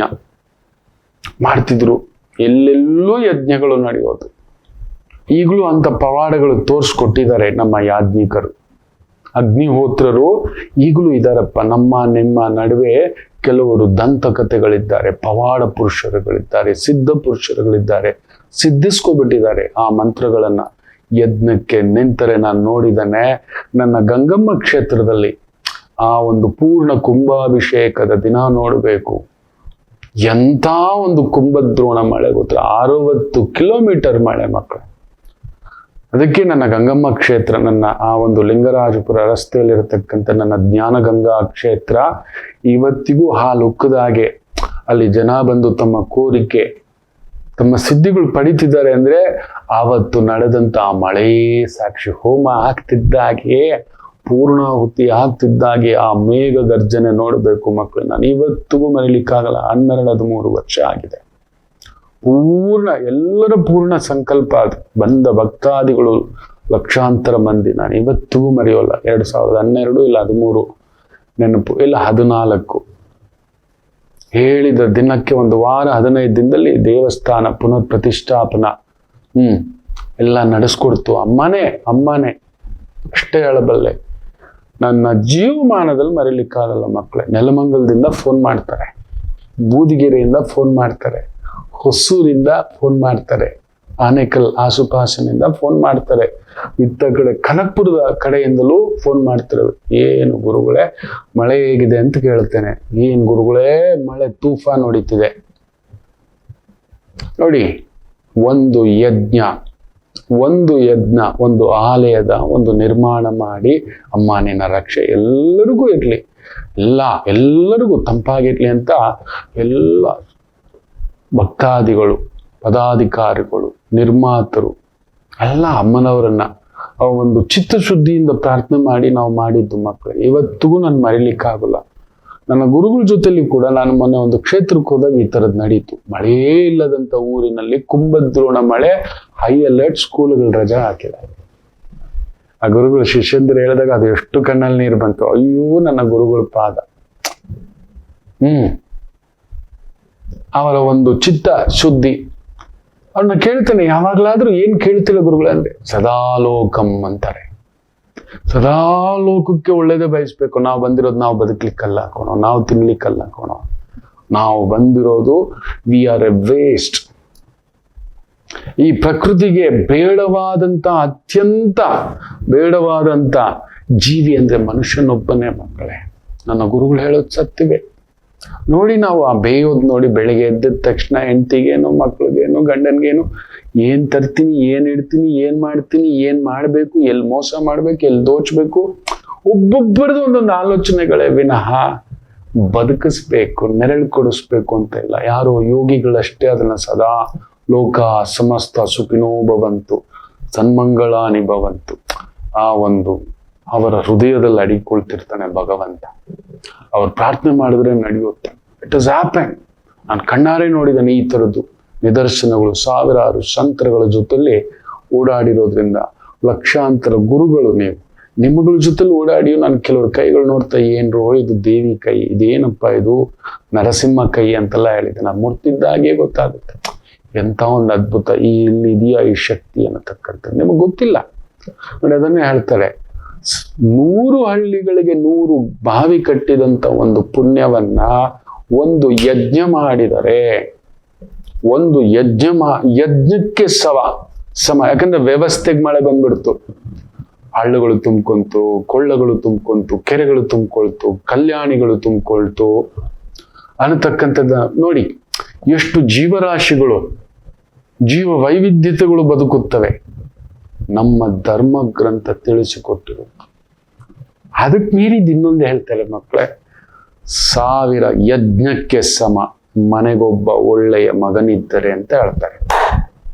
ಮಾಡ್ತಿದ್ರು. ಎಲ್ಲೆಲ್ಲೂ ಯಜ್ಞಗಳು ನಡೆಯೋದು. ಈಗಲೂ ಅಂತ ಪವಾಡಗಳು ತೋರಿಸ್ಕೊಟ್ಟಿದ್ದಾರೆ ನಮ್ಮ ಯಾಜ್ಞಿಕರು, ಅಗ್ನಿಹೋತ್ರರು ಈಗಲೂ ಇದ್ದಾರಪ್ಪ. ನಮ್ಮ ನಿಮ್ಮ ನಡುವೆ ಕೆಲವರು ದಂತಕಥೆಗಳಿದ್ದಾರೆ, ಪವಾಡ ಪುರುಷರುಗಳಿದ್ದಾರೆ, ಸಿದ್ಧ ಪುರುಷರುಗಳಿದ್ದಾರೆ, ಸಿದ್ಧಿಸ್ಕೊಬಿಟ್ಟಿದ್ದಾರೆ ಆ ಮಂತ್ರಗಳನ್ನ. ಯಜ್ಞಕ್ಕೆ ನಿಂತರೆ ನಾನು ನೋಡಿದ್ದೇನೆ ನನ್ನ ಗಂಗಮ್ಮ ಕ್ಷೇತ್ರದಲ್ಲಿ. ಆ ಒಂದು ಪೂರ್ಣ ಕುಂಭಾಭಿಷೇಕದ ದಿನ ನೋಡಬೇಕು. ಎಂಥ ಒಂದು ಕುಂಭದ್ರೋಣ ಮಳೆ ಗೊತ್ತಾ, 60 ಕಿಲೋಮೀಟರ್ ಮಳೆ ಮಕ್ಕಳು. ಅದಕ್ಕೆ ನನ್ನ ಗಂಗಮ್ಮ ಕ್ಷೇತ್ರ, ನನ್ನ ಆ ಒಂದು ಲಿಂಗರಾಜಪುರ ರಸ್ತೆಯಲ್ಲಿರತಕ್ಕಂಥ ನನ್ನ ಜ್ಞಾನಗಂಗಾ ಕ್ಷೇತ್ರ ಇವತ್ತಿಗೂ ಹಾಲುಕ್ಕದಾಗೆ ಅಲ್ಲಿ ಜನ ಬಂದು ತಮ್ಮ ಕೋರಿಕೆ, ತಮ್ಮ ಸಿದ್ಧಿಗಳು ಪಡಿತಿದ್ದಾರೆ ಅಂದ್ರೆ ಆವತ್ತು ನಡೆದಂತ ಆ ಮಳೆ ಸಾಕ್ಷಿ. ಹೋಮ ಆಗ್ತಿದ್ದಾಗೆ, ಪೂರ್ಣಾಹುತಿ ಆಗ್ತಿದ್ದಾಗೆ ಆ ಮೇಘ ಗರ್ಜನೆ ನೋಡಬೇಕು ಮಕ್ಕಳು. ನಾನು ಇವತ್ತಿಗೂ ಮರೀಲಿಕ್ಕಾಗಲ್ಲ. 12-13 ವರ್ಷ ಆಗಿದೆ. ಎಲ್ಲರ ಪೂರ್ಣ ಸಂಕಲ್ಪ ಅದು. ಬಂದ ಭಕ್ತಾದಿಗಳು ಲಕ್ಷಾಂತರ ಮಂದಿ. ನಾನು ಇವತ್ತಿಗೂ ಮರೆಯೋಲ್ಲ. 2012 ಇಲ್ಲ 13 ನೆನಪು, ಇಲ್ಲ 14. ಹೇಳಿದ ದಿನಕ್ಕೆ 1 ವಾರ 15 ದಿನದಲ್ಲಿ ದೇವಸ್ಥಾನ ಪುನರ್ ಪ್ರತಿಷ್ಠಾಪನ ಎಲ್ಲ ನಡೆಸ್ಕೊಡ್ತು. ಅಮ್ಮನೇ ಅಷ್ಟೇ ಹೇಳಬಲ್ಲೆ. ನನ್ನ ಜೀವಮಾನದಲ್ಲಿ ಮರೀಲಿಕ್ಕಾಗಲ್ಲ ಮಕ್ಕಳೇ. ನೆಲಮಂಗಲದಿಂದ ಫೋನ್ ಮಾಡ್ತಾರೆ, ಬೂದಿಗೆರೆಯಿಂದ ಫೋನ್ ಮಾಡ್ತಾರೆ, ಹೊಸೂರಿಂದ ಫೋನ್ ಮಾಡ್ತಾರೆ, ಆನೇಕಲ್ ಆಸುಪಾಸಿನಿಂದ ಫೋನ್ ಮಾಡ್ತಾರೆ, ಇತ್ತ ಕಡೆ ಕನಕಪುರದ ಕಡೆಯಿಂದಲೂ ಫೋನ್ ಮಾಡ್ತಾರೆ. ಏನು ಗುರುಗಳೇ ಮಳೆ ಹೇಗಿದೆ ಅಂತ ಕೇಳ್ತೇನೆ. ಏನ್ ಗುರುಗಳೇ ಮಳೆ ತೂಫಾನ್ ಹೊಡಿತಿದೆ. ನೋಡಿ, ಒಂದು ಯಜ್ಞ, ಒಂದು ಆಲಯದ ಒಂದು ನಿರ್ಮಾಣ ಮಾಡಿ, ಅಮ್ಮ ನಿನ್ನ ರಕ್ಷೆ ಎಲ್ಲರಿಗೂ ಇರ್ಲಿ, ಎಲ್ಲರಿಗೂ ತಂಪಾಗಿರ್ಲಿ ಅಂತ ಎಲ್ಲ ಭಕ್ತಾದಿಗಳು, ಪದಾಧಿಕಾರಿಗಳು, ನಿರ್ಮಾತರು ಎಲ್ಲ ಅಮ್ಮನವರನ್ನ ಒಂದು ಚಿತ್ತಶುದ್ಧಿಯಿಂದ ಪ್ರಾರ್ಥನೆ ಮಾಡಿ ನಾವು ಮಾಡಿದ್ದು ಮಕ್ಕಳು ಇವತ್ತಿಗೂ ನಾನು ಮರಿಲಿಕ್ಕಾಗಲ್ಲ. ನನ್ನ ಗುರುಗಳ ಜೊತೆಲಿ ಕೂಡ ನಾನು ಮೊನ್ನೆ ಒಂದು ಕ್ಷೇತ್ರಕ್ಕೆ ಹೋದಾಗ ಈ ತರದ್ ನಡೀತು. ಮಳೇ ಇಲ್ಲದಂತ ಊರಿನಲ್ಲಿ ಕುಂಭದ್ರೋಣ ಮಳೆ, ಹೈ ಅಲರ್ಟ್, ಸ್ಕೂಲ್ಗಳು ರಜಾ ಹಾಕಿದ್ದಾರೆ. ಆ ಗುರುಗಳು ಶಿಷ್ಯಂದ್ರು ಹೇಳಿದಾಗ ಅದು ಎಷ್ಟು ಕಣ್ಣಲ್ಲಿ ನೀರು ಬಂತು. ಅಯ್ಯೋ ನನ್ನ ಗುರುಗಳ ಪಾದ. ಅವರ ಒಂದು ಚಿತ್ತ ಶುದ್ಧಿ. ಅವ್ರನ್ನ ಕೇಳ್ತಾನೆ, ಯಾವಾಗ್ಲಾದ್ರೂ ಏನ್ ಕೇಳ್ತಿಲ್ಲ ಗುರುಗಳಂದ್ರೆ, ಸದಾಲೋಕಂ ಅಂತಾರೆ. ಸದಾ ಲೋಕಕ್ಕೆ ಒಳ್ಳೇದೇ ಬಯಸ್ಬೇಕು. ನಾವು ಬಂದಿರೋದು ನಾವು ಬದುಕ್ಲಿಕ್ಕಲ್ಲ ಹಾಕೋಣ, ನಾವು ತಿನ್ಲಿಕ್ಕಲ್ಲ ಹಾಕೋಣ. ನಾವು ಬಂದಿರೋದು ವಿ ಆರ್ ಎ ವೇಸ್ಟ್. ಈ ಪ್ರಕೃತಿಗೆ ಬೇಡವಾದಂತ, ಅತ್ಯಂತ ಬೇಡವಾದಂತ ಜೀವಿ ಅಂದ್ರೆ ಮನುಷ್ಯನೊಬ್ಬನೇ ಮಕ್ಕಳೇ. ನನ್ನ ಗುರುಗಳು ಹೇಳೋದು ಸತ್ತಿವೆ. ನೋಡಿ, ನಾವು ಆ ಬೇಯೋದು ನೋಡಿ, ಬೆಳಿಗ್ಗೆ ಎದ್ದ ತಕ್ಷಣ ಹೆಂಡತಿಗೇನು, ಮಕ್ಳಿಗೇನು, ಗಂಡನ್ಗೇನು, ಏನ್ ತರ್ತೀನಿ, ಏನ್ ಇಡ್ತೀನಿ, ಏನ್ ಮಾಡ್ತೀನಿ, ಏನ್ ಮಾಡ್ಬೇಕು, ಎಲ್ಲಿ ಮೋಸ ಮಾಡ್ಬೇಕು, ಎಲ್ಲಿ ದೋಚ್ಬೇಕು, ಒಬ್ಬೊಬ್ಬರದು ಒಂದೊಂದು ಆಲೋಚನೆಗಳೇ ವಿನಃ ಬದುಕಿಸ್ಬೇಕು, ನೆರಳು ಕೊಡಿಸ್ಬೇಕು ಅಂತ ಇಲ್ಲ. ಯಾರು ಯೋಗಿಗಳಷ್ಟೇ ಅದನ್ನ ಸದಾ ಲೋಕ ಸಮಸ್ತ ಸುಖಿನೋ ಭವಂತು ಸನ್ಮಂಗಳಾನಿ ಭವಂತು ಆ ಒಂದು ಅವರ ಹೃದಯದಲ್ಲಿ ಅಡಿಕೊಳ್ತಿರ್ತಾನೆ ಭಗವಂತ. ಅವ್ರು ಪ್ರಾರ್ಥನೆ ಮಾಡಿದ್ರೆ ನಡೆಯುತ್ತೆ. It is happen. ನಾನು ಕಣ್ಣಾರೆ ನೋಡಿದ್ದೇನೆ ಈ ತರದ್ದು ನಿದರ್ಶನಗಳು. ಸಾವಿರಾರು ಸಂತರುಗಳ ಜೊತೆಲಿ ಓಡಾಡಿರೋದ್ರಿಂದ, ಲಕ್ಷಾಂತರ ಗುರುಗಳು, ನಿಮ್ಮಗಳ ಜೊತೆಲಿ ಓಡಾಡಿ ನಾನು ಕೆಲವ್ರ ಕೈಗಳು ನೋಡ್ತಾ, ಏನ್ರೋ ಇದು ದೇವಿ ಕೈ, ಇದೇನಪ್ಪ ಇದು ನರಸಿಂಹ ಕೈ ಅಂತೆಲ್ಲ ಹೇಳಿದೆ. ನಾನು ಮುರ್ತಿದ್ದಾಗೆ ಗೊತ್ತಾಗುತ್ತೆ ಎಂತ ಒಂದು ಅದ್ಭುತ ಇಲ್ಲಿ ಇದೆಯಾ ಈ ಶಕ್ತಿ ಅನ್ನತಕ್ಕಂಥ. ನಿಮಗೆ ಗೊತ್ತಿಲ್ಲ ನೋಡಿ. ಅದನ್ನೇ ಹೇಳ್ತಾರೆ, 100 ಹಳ್ಳಿಗಳಿಗೆ 100 ಬಾವಿ ಕಟ್ಟಿದಂತ ಒಂದು ಪುಣ್ಯವನ್ನ ಒಂದು ಯಜ್ಞ ಮಾಡಿದರೆ, ಒಂದು ಯಜ್ಞಕ್ಕೆ ಸಮ. ಯಾಕಂದ್ರೆ ವ್ಯವಸ್ಥೆಗೆ ಮಳೆ ಬಂದ್ಬಿಡ್ತು. ಹಳ್ಳಗಳು ತುಂಬ್ಕೊಂತು, ಕೊಳ್ಳಗಳು ತುಂಬ್ಕೊಂತು, ಕೆರೆಗಳು ತುಂಬ್ಕೊಳ್ತು, ಕಲ್ಯಾಣಿಗಳು ತುಂಬ್ಕೊಳ್ತು ಅನ್ನತಕ್ಕಂಥದ್ದು ನೋಡಿ. ಎಷ್ಟು ಜೀವರಾಶಿಗಳು, ಜೀವ ವೈವಿಧ್ಯತೆಗಳು ಬದುಕುತ್ತವೆ. ನಮ್ಮ ಧರ್ಮ ಗ್ರಂಥ ತಿಳಿಸಿಕೊಟ್ಟಿರು. ಅದಕ್ಕೆ ಮೀರಿದ ಇನ್ನೊಂದು ಹೇಳ್ತಾರೆ ಮಕ್ಕಳೇ, 1000 ಯಜ್ಞಕ್ಕೆ ಸಮ ಮನೆಗೊಬ್ಬ ಒಳ್ಳೆಯ ಮಗನಿದ್ದರೆ ಅಂತ ಹೇಳ್ತಾರೆ.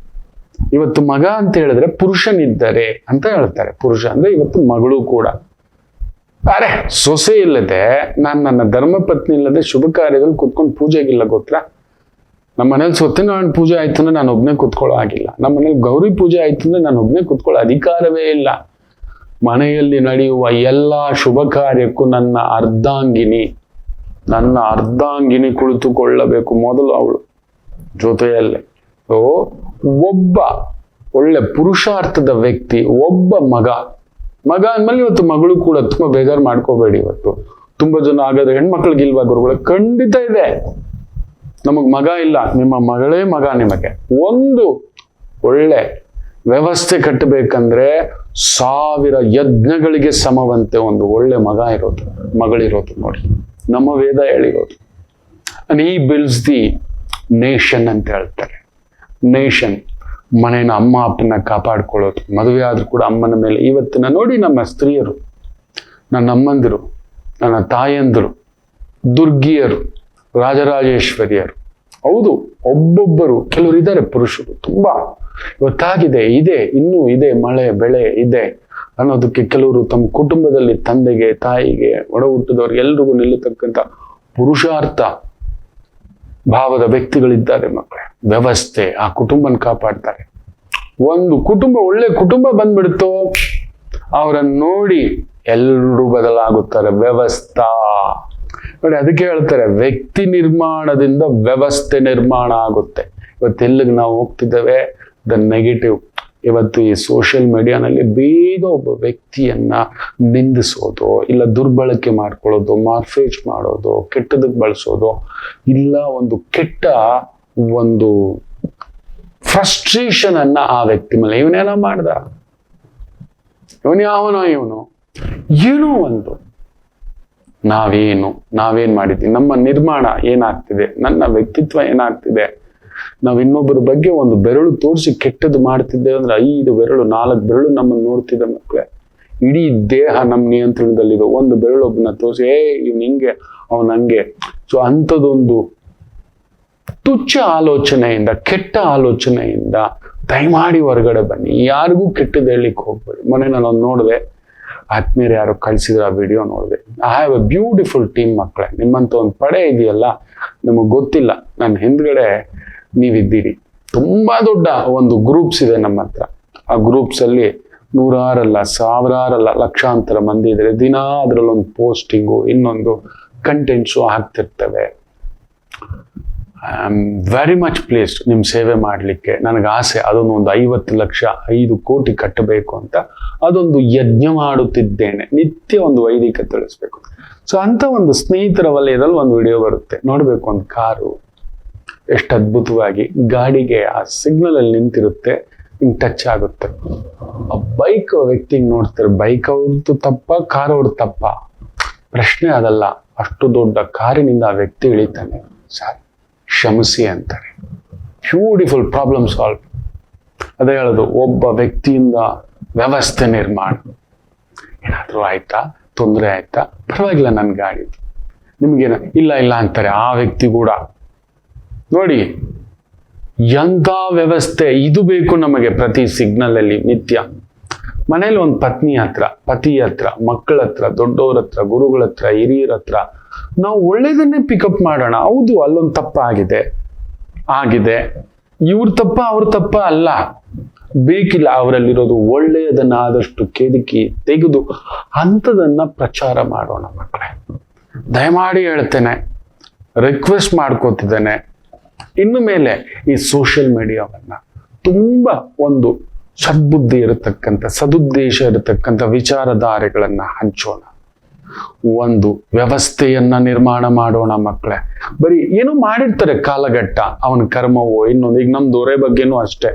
ಇವತ್ತು ಮಗ ಅಂತ ಹೇಳಿದ್ರೆ ಪುರುಷನಿದ್ದರೆ ಅಂತ ಹೇಳ್ತಾರೆ. ಪುರುಷ ಅಂದ್ರೆ ಇವತ್ತು ಮಗಳು ಕೂಡ. ಅರೆ ಸೊಸೆ ಇಲ್ಲದೆ, ನಾನು ನನ್ನ ಧರ್ಮಪತ್ನಿ ಇಲ್ಲದೆ ಶುಭ ಕಾರ್ಯದಲ್ಲಿ ಕುತ್ಕೊಂಡು ಪೂಜೆಗಿಲ್ಲ ಗೊತ್ತಾ. ನಮ್ಮ ಮನೇಲಿ ಸತ್ಯನಾರಾಯಣ ಪೂಜೆ ಆಯ್ತು ಅಂದ್ರೆ ನಾನು ಒಬ್ನೇ ಕುತ್ಕೊಳ್ಳೋ ಆಗಿಲ್ಲ. ನಮ್ಮ ಮನೇಲಿ ಗೌರಿ ಪೂಜೆ ಆಯ್ತು ಅಂದ್ರೆ ನಾನು ಒಬ್ನೇ ಕುತ್ಕೊಳ್ಳೋ ಅಧಿಕಾರವೇ ಇಲ್ಲ. ಮನೆಯಲ್ಲಿ ನಡೆಯುವ ಎಲ್ಲಾ ಶುಭ ಕಾರ್ಯಕ್ಕೂ ನನ್ನ ಅರ್ಧಾಂಗಿನಿ ಕುಳಿತುಕೊಳ್ಳಬೇಕು ಮೊದಲು, ಅವಳು ಜೊತೆಯಲ್ಲೇ. ಒಬ್ಬ ಒಳ್ಳೆ ಪುರುಷಾರ್ಥದ ವ್ಯಕ್ತಿ, ಒಬ್ಬ ಮಗ ಅಂದ್ಮೇಲೆ ಇವತ್ತು ಮಗಳು ಕೂಡ ತುಂಬಾ ಬೇಜಾರು ಮಾಡ್ಕೋಬೇಡಿ. ಇವತ್ತು ತುಂಬಾ ಜನ ಹಾಗಾದ್ರೆ ಹೆಣ್ಮಕ್ಳಿಗಿಲ್ವಾ ಗುರುಗಳು? ಖಂಡಿತ ಇದೆ. ನಮಗ್ ಮಗ ಇಲ್ಲ, ನಿಮ್ಮ ಮಗಳೇ ಮಗ ನಿಮಗೆ. ಒಂದು ಒಳ್ಳೆ ವ್ಯವಸ್ಥೆ ಕಟ್ಟಬೇಕಂದ್ರೆ 1000 ಯಜ್ಞಗಳಿಗೆ ಸಮವಂತೆ ಒಂದು ಒಳ್ಳೆ ಮಗಳಿರೋದು ನೋಡಿ. ನಮ್ಮ ವೇದ ಹೇಳಿರೋದು. ಅಂಡ್ ಈ ಬಿಲ್ಸ್ ದಿ ನೇಷನ್ ಅಂತ ಹೇಳ್ತಾರೆ. ನೇಷನ್ ಮನೇನ ಅಮ್ಮ ಅಪ್ಪನ ಕಾಪಾಡ್ಕೊಳ್ಳೋದು. ಮದುವೆ ಆದ್ರೂ ಕೂಡ ಅಮ್ಮನ ಮೇಲೆ. ಇವತ್ತಿನ ನೋಡಿ ನಮ್ಮ ಸ್ತ್ರೀಯರು, ನನ್ನ ಅಮ್ಮಂದಿರು, ನನ್ನ ತಾಯಂದಿರು, ದುರ್ಗಿಯರು, ರಾಜರಾಜೇಶ್ವರಿಯರು. ಹೌದು, ಒಬ್ಬೊಬ್ಬರು ಕೆಲವರು ಇದ್ದಾರೆ ಪುರುಷರು ತುಂಬಾ. ಇವತ್ತಾಗಿದೆ, ಇದೆ, ಇನ್ನೂ ಇದೆ, ಮಳೆ ಬೆಳೆ ಇದೆ ಅನ್ನೋದಕ್ಕೆ ಕೆಲವರು ತಮ್ಮ ಕುಟುಂಬದಲ್ಲಿ ತಂದೆಗೆ, ತಾಯಿಗೆ, ಒಡ ಹುಟ್ಟಿದವ್ರಿಗೆ ಎಲ್ರಿಗೂ ನಿಲ್ಲತಕ್ಕಂಥ ಪುರುಷಾರ್ಥ ಭಾವದ ವ್ಯಕ್ತಿಗಳಿದ್ದಾರೆ ಮಕ್ಕಳೇ. ವ್ಯವಸ್ಥೆ ಆ ಕುಟುಂಬನ ಕಾಪಾಡ್ತಾರೆ. ಒಂದು ಕುಟುಂಬ ಒಳ್ಳೆ ಕುಟುಂಬ ಬಂದ್ಬಿಡ್ತು, ಅವರನ್ನು ನೋಡಿ ಎಲ್ಲರೂ ಬದಲಾಗುತ್ತಾರೆ. ವ್ಯವಸ್ಥಾ ನೋಡಿ, ಅದಕ್ಕೆ ಹೇಳ್ತಾರೆ ವ್ಯಕ್ತಿ ನಿರ್ಮಾಣದಿಂದ ವ್ಯವಸ್ಥೆ ನಿರ್ಮಾಣ ಆಗುತ್ತೆ. ಇವತ್ತೆಲ್ಲಿಗೆ ನಾವು ಹೋಗ್ತಿದ್ದೇವೆ, ದ ನೆಗೆಟಿವ್. ಇವತ್ತು ಈ ಸೋಷಿಯಲ್ ಮೀಡಿಯಾನಲ್ಲಿ ಬೇಗ ಒಬ್ಬ ವ್ಯಕ್ತಿಯನ್ನ ನಿಂದಿಸೋದು, ಇಲ್ಲ ದುರ್ಬಳಕೆ ಮಾಡ್ಕೊಳ್ಳೋದು, ಮಾರ್ಫೇಜ್ ಮಾಡೋದು, ಕೆಟ್ಟದಕ್ಕೆ ಬಳಸೋದು, ಇಲ್ಲ ಒಂದು ಕೆಟ್ಟ ಒಂದು ಫ್ರಸ್ಟ್ರೇಷನ್ ಅನ್ನ ಆ ವ್ಯಕ್ತಿ ಮೇಲೆ. ಇವನೇನ ಮಾಡ್ದ, ಇವನು ಏನೋ ಒಂದು ನಾವೇನ್ ಮಾಡಿದ್ವಿ, ನಮ್ಮ ನಿರ್ಮಾಣ ಏನಾಗ್ತಿದೆ, ನನ್ನ ವ್ಯಕ್ತಿತ್ವ ಏನಾಗ್ತಿದೆ. ನಾವ್ ಇನ್ನೊಬ್ಬರ ಬಗ್ಗೆ ಒಂದು ಬೆರಳು ತೋರಿಸಿ ಕೆಟ್ಟದ್ದು ಮಾಡ್ತಿದ್ದೇವೆ ಅಂದ್ರೆ 5 ಬೆರಳು 4 ಬೆರಳು ನಮ್ಮನ್ನು ನೋಡ್ತಿದ್ದೆ ಮಕ್ಕಳೇ. ಇಡೀ ದೇಹ ನಮ್ಮ ನಿಯಂತ್ರಣದಲ್ಲಿದೆ. ಒಂದು ಬೆರಳು ಒಬ್ಬನ ತೋರಿಸಿ ಇವ್ನು ಹಿಂಗೆ, ಅವನ್ ಹಂಗೆ. ಸೊ ಅಂಥದ್ದೊಂದು ತುಚ್ಛ ಆಲೋಚನೆಯಿಂದ, ಕೆಟ್ಟ ಆಲೋಚನೆಯಿಂದ ದಯಮಾಡಿ ಹೊರಗಡೆ ಬನ್ನಿ, ಯಾರಿಗೂ ಕೆಟ್ಟದ್ದು ಹೇಳಲಿಕ್ಕೆ ಹೋಗ್ಬೇಡಿ. ಮೊನ್ನೆ ನಾನೊಂದು ನೋಡಿದೆ, ಆತ್ಮೀಯರು ಯಾರು ಕಳಿಸಿದ್ರು ಆ ವಿಡಿಯೋ ನೋಡಿದೆ. I have A beautiful team ಮಕ್ಕಳೇ. ನಿಮ್ಮಂತ ಒಂದು ಪಡೆ ಇದೆಯಲ್ಲ, ನಿಮಗೆ ಗೊತ್ತಿಲ್ಲ, ನನ್ನ ಹಿಂದ್ಗಡೆ ನೀವಿದ್ದೀರಿ. ತುಂಬಾ ದೊಡ್ಡ ಒಂದು ಗ್ರೂಪ್ಸ್ ಇದೆ ನಮ್ಮ ಹತ್ರ. ಆ ಗ್ರೂಪ್ಸ್ ಅಲ್ಲಿ ನೂರಾರಲ್ಲ, ಸಾವಿರಾರಲ್ಲ, ಲಕ್ಷಾಂತರ ಮಂದಿ ಇದ್ದಾರೆ. ದಿನ ಅದ್ರಲ್ಲೊಂದು ಪೋಸ್ಟಿಂಗು, ಇನ್ನೊಂದು ಕಂಟೆಂಟ್ಸು ಆಗ್ತಿರ್ತವೆ. I am very much placed ನಿಮ್ಮ ಸೇವೆ ಮಾಡಲಿಕ್ಕೆ. ನನಗೆ ಆಸೆ, ಅದೊಂದು 50 ಲಕ್ಷ 5 ಕೋಟಿ ಕಟ್ಟಬೇಕು ಅಂತ ಅದೊಂದು ಯಜ್ಞ ಮಾಡುತ್ತಿದ್ದೇನೆ. ನಿತ್ಯ ಒಂದು ವೈದಿಕ ತಿಳಿಸ್ಬೇಕು. ಸೊ ಅಂತ ಒಂದು ಸ್ನೇಹಿತರ ವಲಯದಲ್ಲಿ ಒಂದು ವಿಡಿಯೋ ಬರುತ್ತೆ, ನೋಡ್ಬೇಕು. ಒಂದು ಕಾರು ಎಷ್ಟು ಅದ್ಭುತವಾಗಿ ಗಾಡಿಗೆ ಆ ಸಿಗ್ನಲ್ ಅಲ್ಲಿ ನಿಂತಿರುತ್ತೆ, ಹಿಂಗ್ ಟಚ್ ಆಗುತ್ತೆ. ಆ ಬೈಕ್ ವ್ಯಕ್ತಿಗೆ ನೋಡ್ತಾರೆ, ಬೈಕ್ ಅವ್ರದ್ದು ತಪ್ಪ, ಕಾರ್ ಅವ್ರದ್ದು ತಪ್ಪ? ಪ್ರಶ್ನೆ ಅದಲ್ಲ. ಅಷ್ಟು ದೊಡ್ಡ ಕಾರಿನಿಂದ ಆ ವ್ಯಕ್ತಿ ಇಳಿತಾನೆ, ಸರ್ ಕ್ಷಮಿಸಿ ಅಂತಾರೆ. Beautiful problem solve. ಅದೇ ಹೇಳೋದು, ಒಬ್ಬ ವ್ಯಕ್ತಿಯಿಂದ ವ್ಯವಸ್ಥೆ ನಿರ್ಮಾಣ. ಏನಾದರೂ ಆಯ್ತಾ, ತೊಂದರೆ ಆಯ್ತಾ, ಪರವಾಗಿಲ್ಲ, ನನ್ನ ಗಾಡಿ, ನಿಮ್ಗೇನ ಇಲ್ಲ ಇಲ್ಲ ಅಂತಾರೆ ಆ ವ್ಯಕ್ತಿ ಕೂಡ. ನೋಡಿ ಎಂಥ ವ್ಯವಸ್ಥೆ ಇದು ಬೇಕು ನಮಗೆ ಪ್ರತಿ ಸಿಗ್ನಲ್ ಅಲ್ಲಿ ನಿತ್ಯ. ಮನೇಲಿ ಒಂದು ಪತ್ನಿ ಹತ್ರ, ಪತಿ ಹತ್ರ, ಮಕ್ಕಳ ಹತ್ರ, ದೊಡ್ಡವ್ರ ಹತ್ರ, ಗುರುಗಳ ಹತ್ರ, ಹಿರಿಯರ ಹತ್ರ ನಾವು ಒಳ್ಳೇದನ್ನೇ ಪಿಕಪ್ ಮಾಡೋಣ. ಹೌದು, ಅಲ್ಲೊಂದು ತಪ್ಪ ಆಗಿದೆ, ಇವ್ರ ತಪ್ಪ ಅವ್ರ ತಪ್ಪ ಅಲ್ಲ, ಬೇಕಿಲ್ಲ. ಅವರಲ್ಲಿರೋದು ಒಳ್ಳೆಯದನ್ನ ಆದಷ್ಟು ಕೆದಕಿ ತೆಗೆದು ಅಂಥದನ್ನ ಪ್ರಚಾರ ಮಾಡೋಣ ಮಕ್ಕಳೇ. ದಯಮಾಡಿ ಹೇಳ್ತೇನೆ, ರಿಕ್ವೆಸ್ಟ್ ಮಾಡ್ಕೋತಿದ್ದೇನೆ. ಇನ್ನು ಮೇಲೆ ಈ ಸೋಷಿಯಲ್ ಮೀಡಿಯಾವನ್ನ ತುಂಬಾ ಒಂದು ಸದ್ಬುದ್ಧಿ ಇರತಕ್ಕಂಥ, ಸದುದ್ದೇಶ ಇರತಕ್ಕಂಥ ವಿಚಾರಧಾರೆಗಳನ್ನ ಹಂಚೋಣ. ಒಂದು ವ್ಯವಸ್ಥೆಯನ್ನ ನಿರ್ಮಾಣ ಮಾಡೋಣ ಮಕ್ಕಳೇ. ಬರೀ ಏನೋ ಮಾಡಿರ್ತಾರೆ ಕಾಲಘಟ್ಟ, ಅವನ ಕರ್ಮವೋ ಇನ್ನೊಂದು. ಈಗ ನಮ್ ದೊರೆ ಬಗ್ಗೆನೂ ಅಷ್ಟೇ,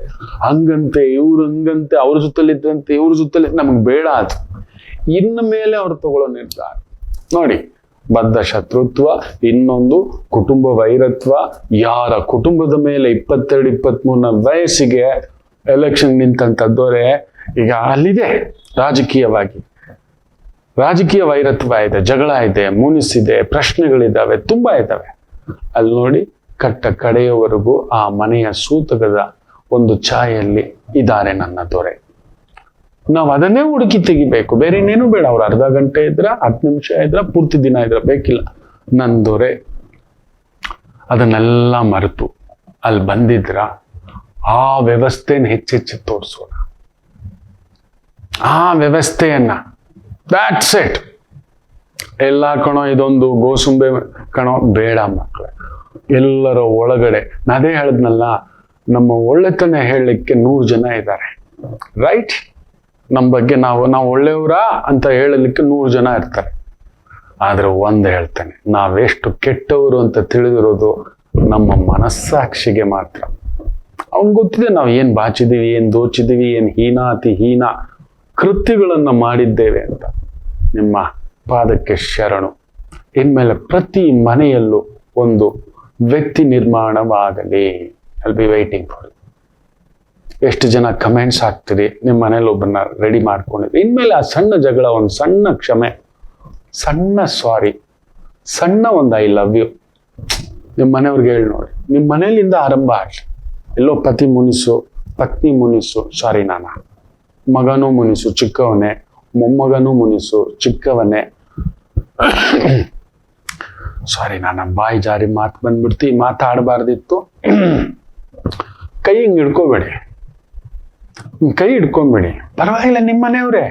ಹಂಗಂತೆ ಇವ್ರು ಹಂಗಂತೆ, ಅವ್ರ ಜೊತೆಲಿದ್ದಂತೆ ಇವ್ರ ಜೊತೆಲಿ, ನಮ್ಗೆ ಬೇಡ ಅದು. ಇನ್ನು ಮೇಲೆ ಅವ್ರು ತಗೊಳ್ಳೋ ನಿರ್ಧಾರ ನೋಡಿ, ಬದ್ಧ ಶತ್ರುತ್ವ, ಇನ್ನೊಂದು ಕುಟುಂಬ ವೈರತ್ವ. ಯಾರ ಕುಟುಂಬದ ಮೇಲೆ 22-23ನ ವಯಸ್ಸಿಗೆ ಎಲೆಕ್ಷನ್ ನಿಂತಂತದ್ದವರೇ ಈಗ ಅಲ್ಲಿದೆ. ರಾಜಕೀಯ ವೈರತ್ವ ಇದೆ, ಜಗಳ ಇದೆ, ಮುನಿಸಿದೆ, ಪ್ರಶ್ನೆಗಳಿದ್ದಾವೆ, ತುಂಬಾ ಇದ್ದಾವೆ. ಅಲ್ಲಿ ನೋಡಿ, ಕಡೆಯವರೆಗೂ ಆ ಮನೆಯ ಸೂತಕದ ಒಂದು ಛಾಯೆಯಲ್ಲಿ ಇದ್ದಾರೆ ನನ್ನ ದೊರೆ. ನಾವು ಅದನ್ನೇ ಹುಡುಕಿ ತೆಗಿಬೇಕು, ಬೇರೆ ಇನ್ನೇನು ಬೇಡ. ಅವ್ರು ಅರ್ಧ ಗಂಟೆ ಇದ್ರ, 10 ನಿಮಿಷ ಇದ್ರ, ಪೂರ್ತಿ ದಿನ ಇದ್ರ ಬೇಕಿಲ್ಲ. ನನ್ನ ದೊರೆ ಅದನ್ನೆಲ್ಲ ಮರೆತು ಅಲ್ಲಿ ಬಂದಿದ್ರ, ಆ ವ್ಯವಸ್ಥೆನ ಹೆಚ್ಚೆಚ್ಚು ತೋರಿಸೋಣ. ಆ ವ್ಯವಸ್ಥೆಯನ್ನ, ದ್ಯಾಟ್ಸ್ ಇಟ್. ಎಲ್ಲ ಕಣೋ ಇದೊಂದು ಗೋಸುಂಬೆ ಕಣೋ ಬೇಡ ಮಕ್ಕಳೇ. ಎಲ್ಲರ ಒಳಗಡೆ ನಾನೇ ಹೇಳಿದ್ನಲ್ಲ, ನಮ್ಮ ಒಳ್ಳೆತನ ಹೇಳಲಿಕ್ಕೆ 100 ಜನ ಇದ್ದಾರೆ, ರೈಟ್? ನಮ್ಮ ಬಗ್ಗೆ ನಾವು ಒಳ್ಳೆಯವರ ಅಂತ ಹೇಳಲಿಕ್ಕೆ 100 ಜನ ಇರ್ತಾರೆ. ಆದ್ರೆ ಒಂದು ಹೇಳ್ತಾನೆ, ನಾವೆಷ್ಟು ಕೆಟ್ಟವರು ಅಂತ ತಿಳಿದಿರೋದು ನಮ್ಮ ಮನಸ್ಸಾಕ್ಷಿಗೆ ಮಾತ್ರ. ಅವ್ನ್ ಗೊತ್ತಿದೆ ನಾವು ಏನ್ ಬಾಚಿದೀವಿ, ಏನ್ ದೋಚಿದೀವಿ, ಏನ್ ಹೀನಾತಿ ಹೀನ ಕೃತ್ಯಗಳನ್ನ ಮಾಡಿದ್ದೇವೆ ಅಂತ. ನಿಮ್ಮ ಪಾದಕ್ಕೆ ಶರಣು. ಇನ್ಮೇಲೆ ಪ್ರತಿ ಮನೆಯಲ್ಲೂ ಒಂದು ವ್ಯಕ್ತಿ ನಿರ್ಮಾಣವಾಗಲಿ. I be waiting for it. ಎಷ್ಟು ಜನ ಕಮೆಂಟ್ಸ್ ಹಾಕ್ತೀರಿ, ನಿಮ್ಮ ಮನೇಲಿ ಒಬ್ಬರನ್ನ ರೆಡಿ ಮಾಡ್ಕೊಂಡಿದ್ರಿ. ಇನ್ಮೇಲೆ ಆ ಸಣ್ಣ ಜಗಳ, ಒಂದು ಸಣ್ಣ ಕ್ಷಮೆ, ಸಣ್ಣ ಸಾರಿ, ಸಣ್ಣ ಒಂದು ಐ ಲವ್ ಯು ನಿಮ್ಮ ಮನೆಯವ್ರಿಗೆ ಹೇಳಿ ನೋಡಿ. ನಿಮ್ಮ ಮನೆಯಲ್ಲಿಂದ ಆರಂಭ ಆಗಲಿ. ಎಲ್ಲೋ ಪತಿ ಮುನಿಸು, ಪತ್ನಿ ಮುನಿಸು, ಸಾರಿ ನಾನ, ಮಗನೂ ಮುನಿಸು ಚಿಕ್ಕವನೇ, ಮೊಮ್ಮಗನೂ ಮುನಿಸು ಚಿಕ್ಕವನೇ, ಸಾರಿ ನಾನ ಬಾಯಿ ಜಾರಿ ಮಾತು ಬಂದ್ಬಿಡ್ತಿ, ಮಾತಾಡಬಾರ್ದಿತ್ತು. ಕೈ ಹಿಂಗ್ ಹಿಡ್ಕೋಬೇಡಿ, ಕೈ ಹಿಡ್ಕೊಂಬೇಡಿ, ಪರವಾಗಿಲ್ಲ. ನಿಮ್ಮ ಮನೆಯವ್ರೆ,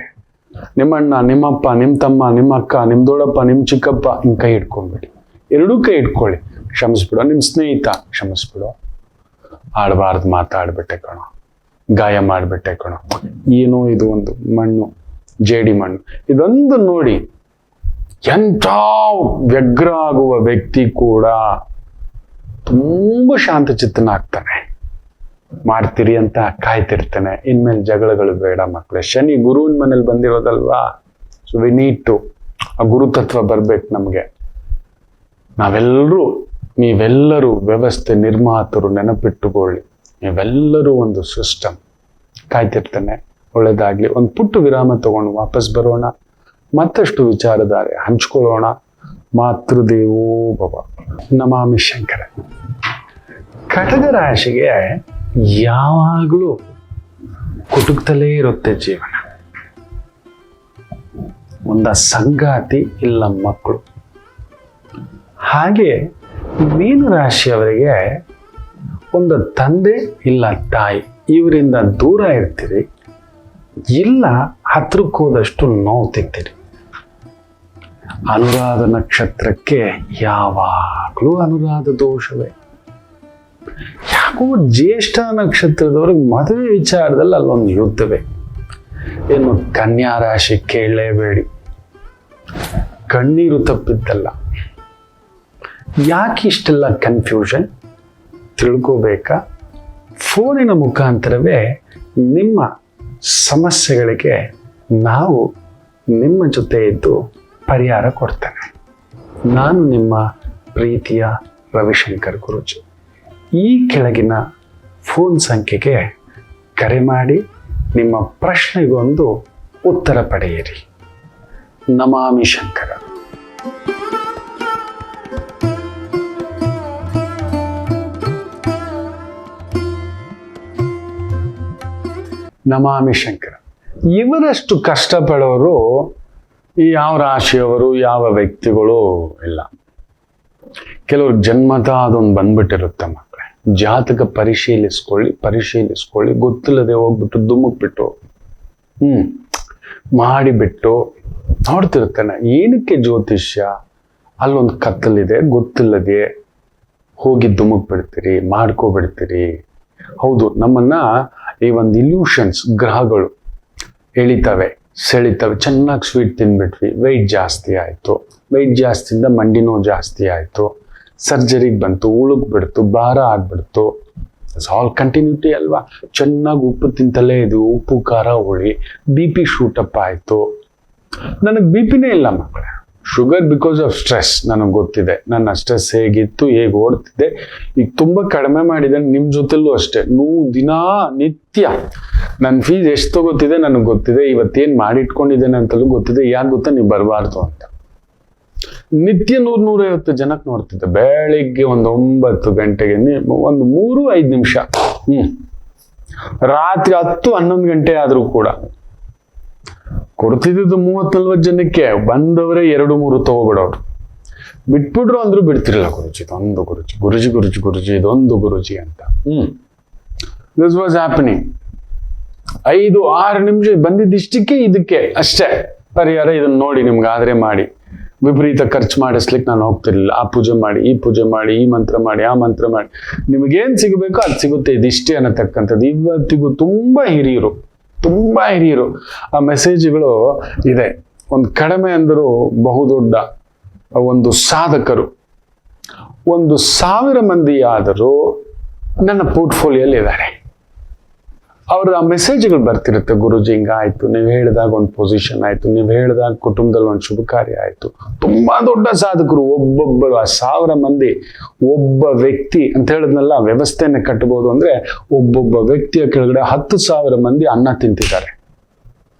ನಿಮ್ಮಣ್ಣ, ನಿಮ್ಮಪ್ಪ, ನಿಮ್ಮ ತಮ್ಮ, ನಿಮ್ಮ ಅಕ್ಕ, ನಿಮ್ಮ ದೊಡ್ಡಪ್ಪ, ನಿಮ್ಮ ಚಿಕ್ಕಪ್ಪ, ಹಿಂಗ್ ಕೈ ಹಿಡ್ಕೊಂಬೇಡಿ. ಎರಡೂ ಕೈ ಇಟ್ಕೊಳ್ಳಿ. ಕ್ಷಮಿಸ್ಬಿಡೋ, ನಿಮ್ಮ ಸ್ನೇಹಿತ ಕ್ಷಮಿಸ್ಬಿಡೋ. ಆಡಬಾರ್ದು ಮಾತಾಡ್ಬಿಟ್ಟೆ ಕಣೋ, ಗಾಯ ಮಾಡ್ಬಿಟ್ಟೆ ಕಣೋ, ಏನೋ ಇದು ಒಂದು ಮಣ್ಣು, ಜೇಡಿ ಮಣ್ಣು, ಇದೊಂದು ನೋಡಿ. ಎಂಥ ವ್ಯಗ್ರ ಆಗುವ ವ್ಯಕ್ತಿ ಕೂಡ ತುಂಬಾ ಶಾಂತಚಿತ್ತನಾಗ್ತಾನೆ. ಮಾಡ್ತೀರಿ ಅಂತ ಕಾಯ್ತಿರ್ತಾನೆ. ಇನ್ಮೇಲೆ ಜಗಳಗಳು ಬೇಡ ಮಕ್ಕಳೇ. ಶನಿ ಗುರುವಿನ ಮನೇಲಿ ಬಂದಿರೋದಲ್ವಾ, ಸೊ ವಿ ನೀಡ್ ಟು ಆ ಗುರುತತ್ವ ಬರ್ಬೇಕು ನಮ್ಗೆ. ನೀವೆಲ್ಲರೂ ವ್ಯವಸ್ಥೆ ನಿರ್ಮಾತರು, ನೆನಪಿಟ್ಟುಕೊಳ್ಳಿ. ನೀವೆಲ್ಲರೂ ಒಂದು ಸಿಸ್ಟಮ್. ಕಾಯ್ತಿರ್ತಾನೆ. ಒಳ್ಳೇದಾಗ್ಲಿ. ಒಂದು ಪುಟ್ಟ ವಿರಾಮ ತಗೊಂಡು ವಾಪಸ್ ಬರೋಣ. ಮತ್ತಷ್ಟು ವಿಚಾರಧಾರೆ ಹಂಚ್ಕೊಳ್ಳೋಣ. ಮಾತೃದೇವೋ ಭವ. ನಮಾಮಿ ಶಂಕರ. ಕಟಕ ರಾಶಿಗೆ ಯಾವಾಗಲೂ ಕುಟುಕ್ತಲೇ ಇರುತ್ತೆ ಜೀವನ. ಒಂದ ಸಂಗಾತಿ ಇಲ್ಲ ಮಕ್ಕಳು. ಹಾಗೆ ಮೀನ ರಾಶಿಯವರಿಗೆ ಒಂದು ತಂದೆ ಇಲ್ಲ ತಾಯಿ, ಇವರಿಂದ ದೂರ ಇರ್ತೀರಿ, ಇಲ್ಲ ಹತ್ರಕ್ಕೆ ಹೋದಷ್ಟು ನೋವು ತಿಂತೀರಿ. ಅನುರಾಧ ನಕ್ಷತ್ರಕ್ಕೆ ಯಾವಾಗಲೂ ಅನುರಾಧ ದೋಷವೇ. ಯಾಕೋ ಜ್ಯೇಷ್ಠ ನಕ್ಷತ್ರದವ್ರಿಗೆ ಮದುವೆ ವಿಚಾರದಲ್ಲಿ ಅಲ್ಲೊಂದು ಯುದ್ಧವೇ. ಇನ್ನು ಕನ್ಯಾ ರಾಶಿ ಕೇಳಲೇಬೇಡಿ, ಕಣ್ಣೀರು ತಪ್ಪಿದ್ದಲ್ಲ. ಯಾಕೆ ಇಷ್ಟೆಲ್ಲ ಕನ್ಫ್ಯೂಷನ್ ತಿಳ್ಕೋಬೇಕಾ? ಫೋನಿನ ಮುಖಾಂತರವೇ ನಿಮ್ಮ ಸಮಸ್ಯೆಗಳಿಗೆ ನಾವು ನಿಮ್ಮ ಜೊತೆ ಇದ್ದು ಪರಿಹಾರ ಕೊಡ್ತೇನೆ. ನಾನು ನಿಮ್ಮ ಪ್ರೀತಿಯ ರವಿಶಂಕರ್ ಗುರೂಜಿ. ಈ ಕೆಳಗಿನ ಫೋನ್ ಸಂಖ್ಯೆಗೆ ಕರೆ ಮಾಡಿ ನಿಮ್ಮ ಪ್ರಶ್ನೆಗೊಂದು ಉತ್ತರ ಪಡೆಯಿರಿ. ನಮಾಮಿ ಶಂಕರ. ನಮಾಮಿ ಶಂಕರ. ಇವರಷ್ಟು ಕಷ್ಟಪಡೋರು ಯಾವ ರಾಶಿಯವರು, ಯಾವ ವ್ಯಕ್ತಿಗಳು ಇಲ್ಲ. ಕೆಲವ್ರು ಜನ್ಮತ ಅದೊಂದು ಬಂದ್ಬಿಟ್ಟಿರುತ್ತೆ ಮಕ್ಕಳೇ. ಜಾತಕ ಪರಿಶೀಲಿಸ್ಕೊಳ್ಳಿ, ಗೊತ್ತಿಲ್ಲದೆ ಹೋಗ್ಬಿಟ್ಟು ದುಮುಕ್ಬಿಟ್ಟು ಮಾಡಿಬಿಟ್ಟು ನೋಡ್ತಿರ್ತಾನೆ. ಏನಕ್ಕೆ ಜ್ಯೋತಿಷ್ಯ? ಅಲ್ಲೊಂದು ಕತ್ತಲಿದೆ, ಗೊತ್ತಿಲ್ಲದೆ ಹೋಗಿ ದುಮುಕ್ಬಿಡ್ತೀರಿ, ಮಾಡ್ಕೊಬಿಡ್ತೀರಿ. ಹೌದು, ನಮ್ಮನ್ನ ಈ ಒಂದು ಇಲ್ಯೂಷನ್ಸ್, ಗ್ರಹಗಳು ಎಳಿತವೆ, ಸೆಳಿತವೆ. ಚೆನ್ನಾಗಿ ಸ್ವೀಟ್ ತಿಂದ್ಬಿಟ್ವಿ, ವೆಯ್ಟ್ ಜಾಸ್ತಿ ಆಯಿತು, ವೆಯ್ಟ್ ಜಾಸ್ತಿಯಿಂದ ಮಂಡಿ ನೋವು ಜಾಸ್ತಿ ಆಯಿತು, ಸರ್ಜರಿಗೆ ಬಂತು, ಉಳುಕ್ಬಿಡ್ತು, ಭಾರ ಆಗ್ಬಿಡ್ತು. ಆಲ್ ಕಂಟಿನ್ಯೂಟಿ ಅಲ್ವಾ? ಚೆನ್ನಾಗಿ ಉಪ್ಪು ತಿಂತಲೇ ಇದು, ಉಪ್ಪು ಖಾರ ಹುಳಿ, BP ಶೂಟಪ್ ಆಯಿತು. ನನಗೆ BPನೇ ಇಲ್ಲ ಮಕ್ಕಳೇ. Sugar because of stress. ನನಗೆ ಗೊತ್ತಿದೆ ನನ್ನ ಸ್ಟ್ರೆಸ್ ಹೇಗಿತ್ತು, ಹೇಗೆ ಓಡ್ತಿದ್ದೆ. ಈಗ ತುಂಬ ಕಡಿಮೆ ಮಾಡಿದೆ. ನಿಮ್ಮ ಜೊತೆಲೂ ಅಷ್ಟೇ, ದಿನಾ ನಿತ್ಯ ನನ್ನ ಫೀಸ್ ಎಷ್ಟು ತಗೋತಿದೆ ನನಗೆ ಗೊತ್ತಿದೆ. ಇವತ್ತೇನು ಮಾಡಿಟ್ಕೊಂಡಿದ್ದೇನೆ ಅಂತಲೂ ಗೊತ್ತಿದೆ. ಯಾಕೆ ಗೊತ್ತಾ? ನೀವು ಬರಬಾರ್ದು ಅಂತ. ನಿತ್ಯ 100-150 ಜನಕ್ಕೆ ನೋಡ್ತಿದ್ದೆ. ಬೆಳಿಗ್ಗೆ ಒಂದು 9 ಗಂಟೆಗೆ ಒಂದು 3-5 ನಿಮಿಷ, ರಾತ್ರಿ 10-11 ಗಂಟೆ ಆದರೂ ಕೂಡ ಕೊಡ್ತಿದ್ದು 30-40 ಜನಕ್ಕೆ. ಬಂದವರೇ 2-3 ತಗೋಬಿಡೋರು. ಬಿಟ್ಬಿಟ್ರು ಅಂದ್ರೂ ಬಿಡ್ತಿರಲಿಲ್ಲ. ಗುರುಜಿ ಇದೊಂದು ಗುರುಜಿ, ಗುರುಜಿ ಗುರುಜಿ ಗುರುಜಿ ಇದೊಂದು ಗುರುಜಿ ಅಂತ. This was happening. 5-6 ನಿಮಿಷ ಬಂದಿದ್ದಿಷ್ಟಕ್ಕೆ ಇದಕ್ಕೆ ಅಷ್ಟೇ ಪರಿಹಾರ. ಇದನ್ನ ನೋಡಿ, ನಿಮ್ಗಾದ್ರೆ ಮಾಡಿ. ವಿಪರೀತ ಖರ್ಚು ಮಾಡಿಸ್ಲಿಕ್ಕೆ ನಾನು ಹೋಗ್ತಿರ್ಲಿಲ್ಲ. ಆ ಪೂಜೆ ಮಾಡಿ, ಈ ಪೂಜೆ ಮಾಡಿ, ಈ ಮಂತ್ರ ಮಾಡಿ, ಆ ಮಂತ್ರ ಮಾಡಿ, ನಿಮಗೇನು ಸಿಗಬೇಕೋ ಅದು ಸಿಗುತ್ತೆ, ಇದಿಷ್ಟೇ ಅನ್ನತಕ್ಕಂಥದ್ದು. ಇವತ್ತಿಗೂ ತುಂಬಾ ಹಿರಿಯರು ಆ ಮೆಸೇಜ್ಗಳು ಇದೆ. ಒಂದು ಕಡಿಮೆ ಅಂದರೂ ಬಹುದೊಡ್ಡ ಒಂದು ಸಾಧಕರು 1,000 ಮಂದಿ ಆದರೂ ನನ್ನ ಪೋರ್ಟ್ಫೋಲಿಯೋಲಿ ಇದ್ದಾರೆ. ಅವ್ರ ಆ ಮೆಸೇಜ್ಗಳು ಬರ್ತಿರುತ್ತೆ. ಗುರುಜಿ ಹಿಂಗಾಯ್ತು, ನೀವು ಹೇಳಿದಾಗ ಒಂದು ಪೊಸಿಷನ್ ಆಯ್ತು, ನೀವು ಹೇಳಿದಾಗ ಕುಟುಂಬದಲ್ಲಿ ಒಂದು ಶುಭ ಕಾರ್ಯ ಆಯ್ತು. ತುಂಬಾ ದೊಡ್ಡ ಸಾಧಕರು. ಒಬ್ಬೊಬ್ಬರು 1,000 ಮಂದಿ, ಒಬ್ಬ ವ್ಯಕ್ತಿ ಅಂತ ಹೇಳಿದ್ನಲ್ಲ, ವ್ಯವಸ್ಥೆಯನ್ನು ಕಟ್ಟಬಹುದು ಅಂದ್ರೆ ಒಬ್ಬೊಬ್ಬ ವ್ಯಕ್ತಿಯ ಕೆಳಗಡೆ 10,000 ಮಂದಿ ಅನ್ನ ತಿಂತಿದ್ದಾರೆ.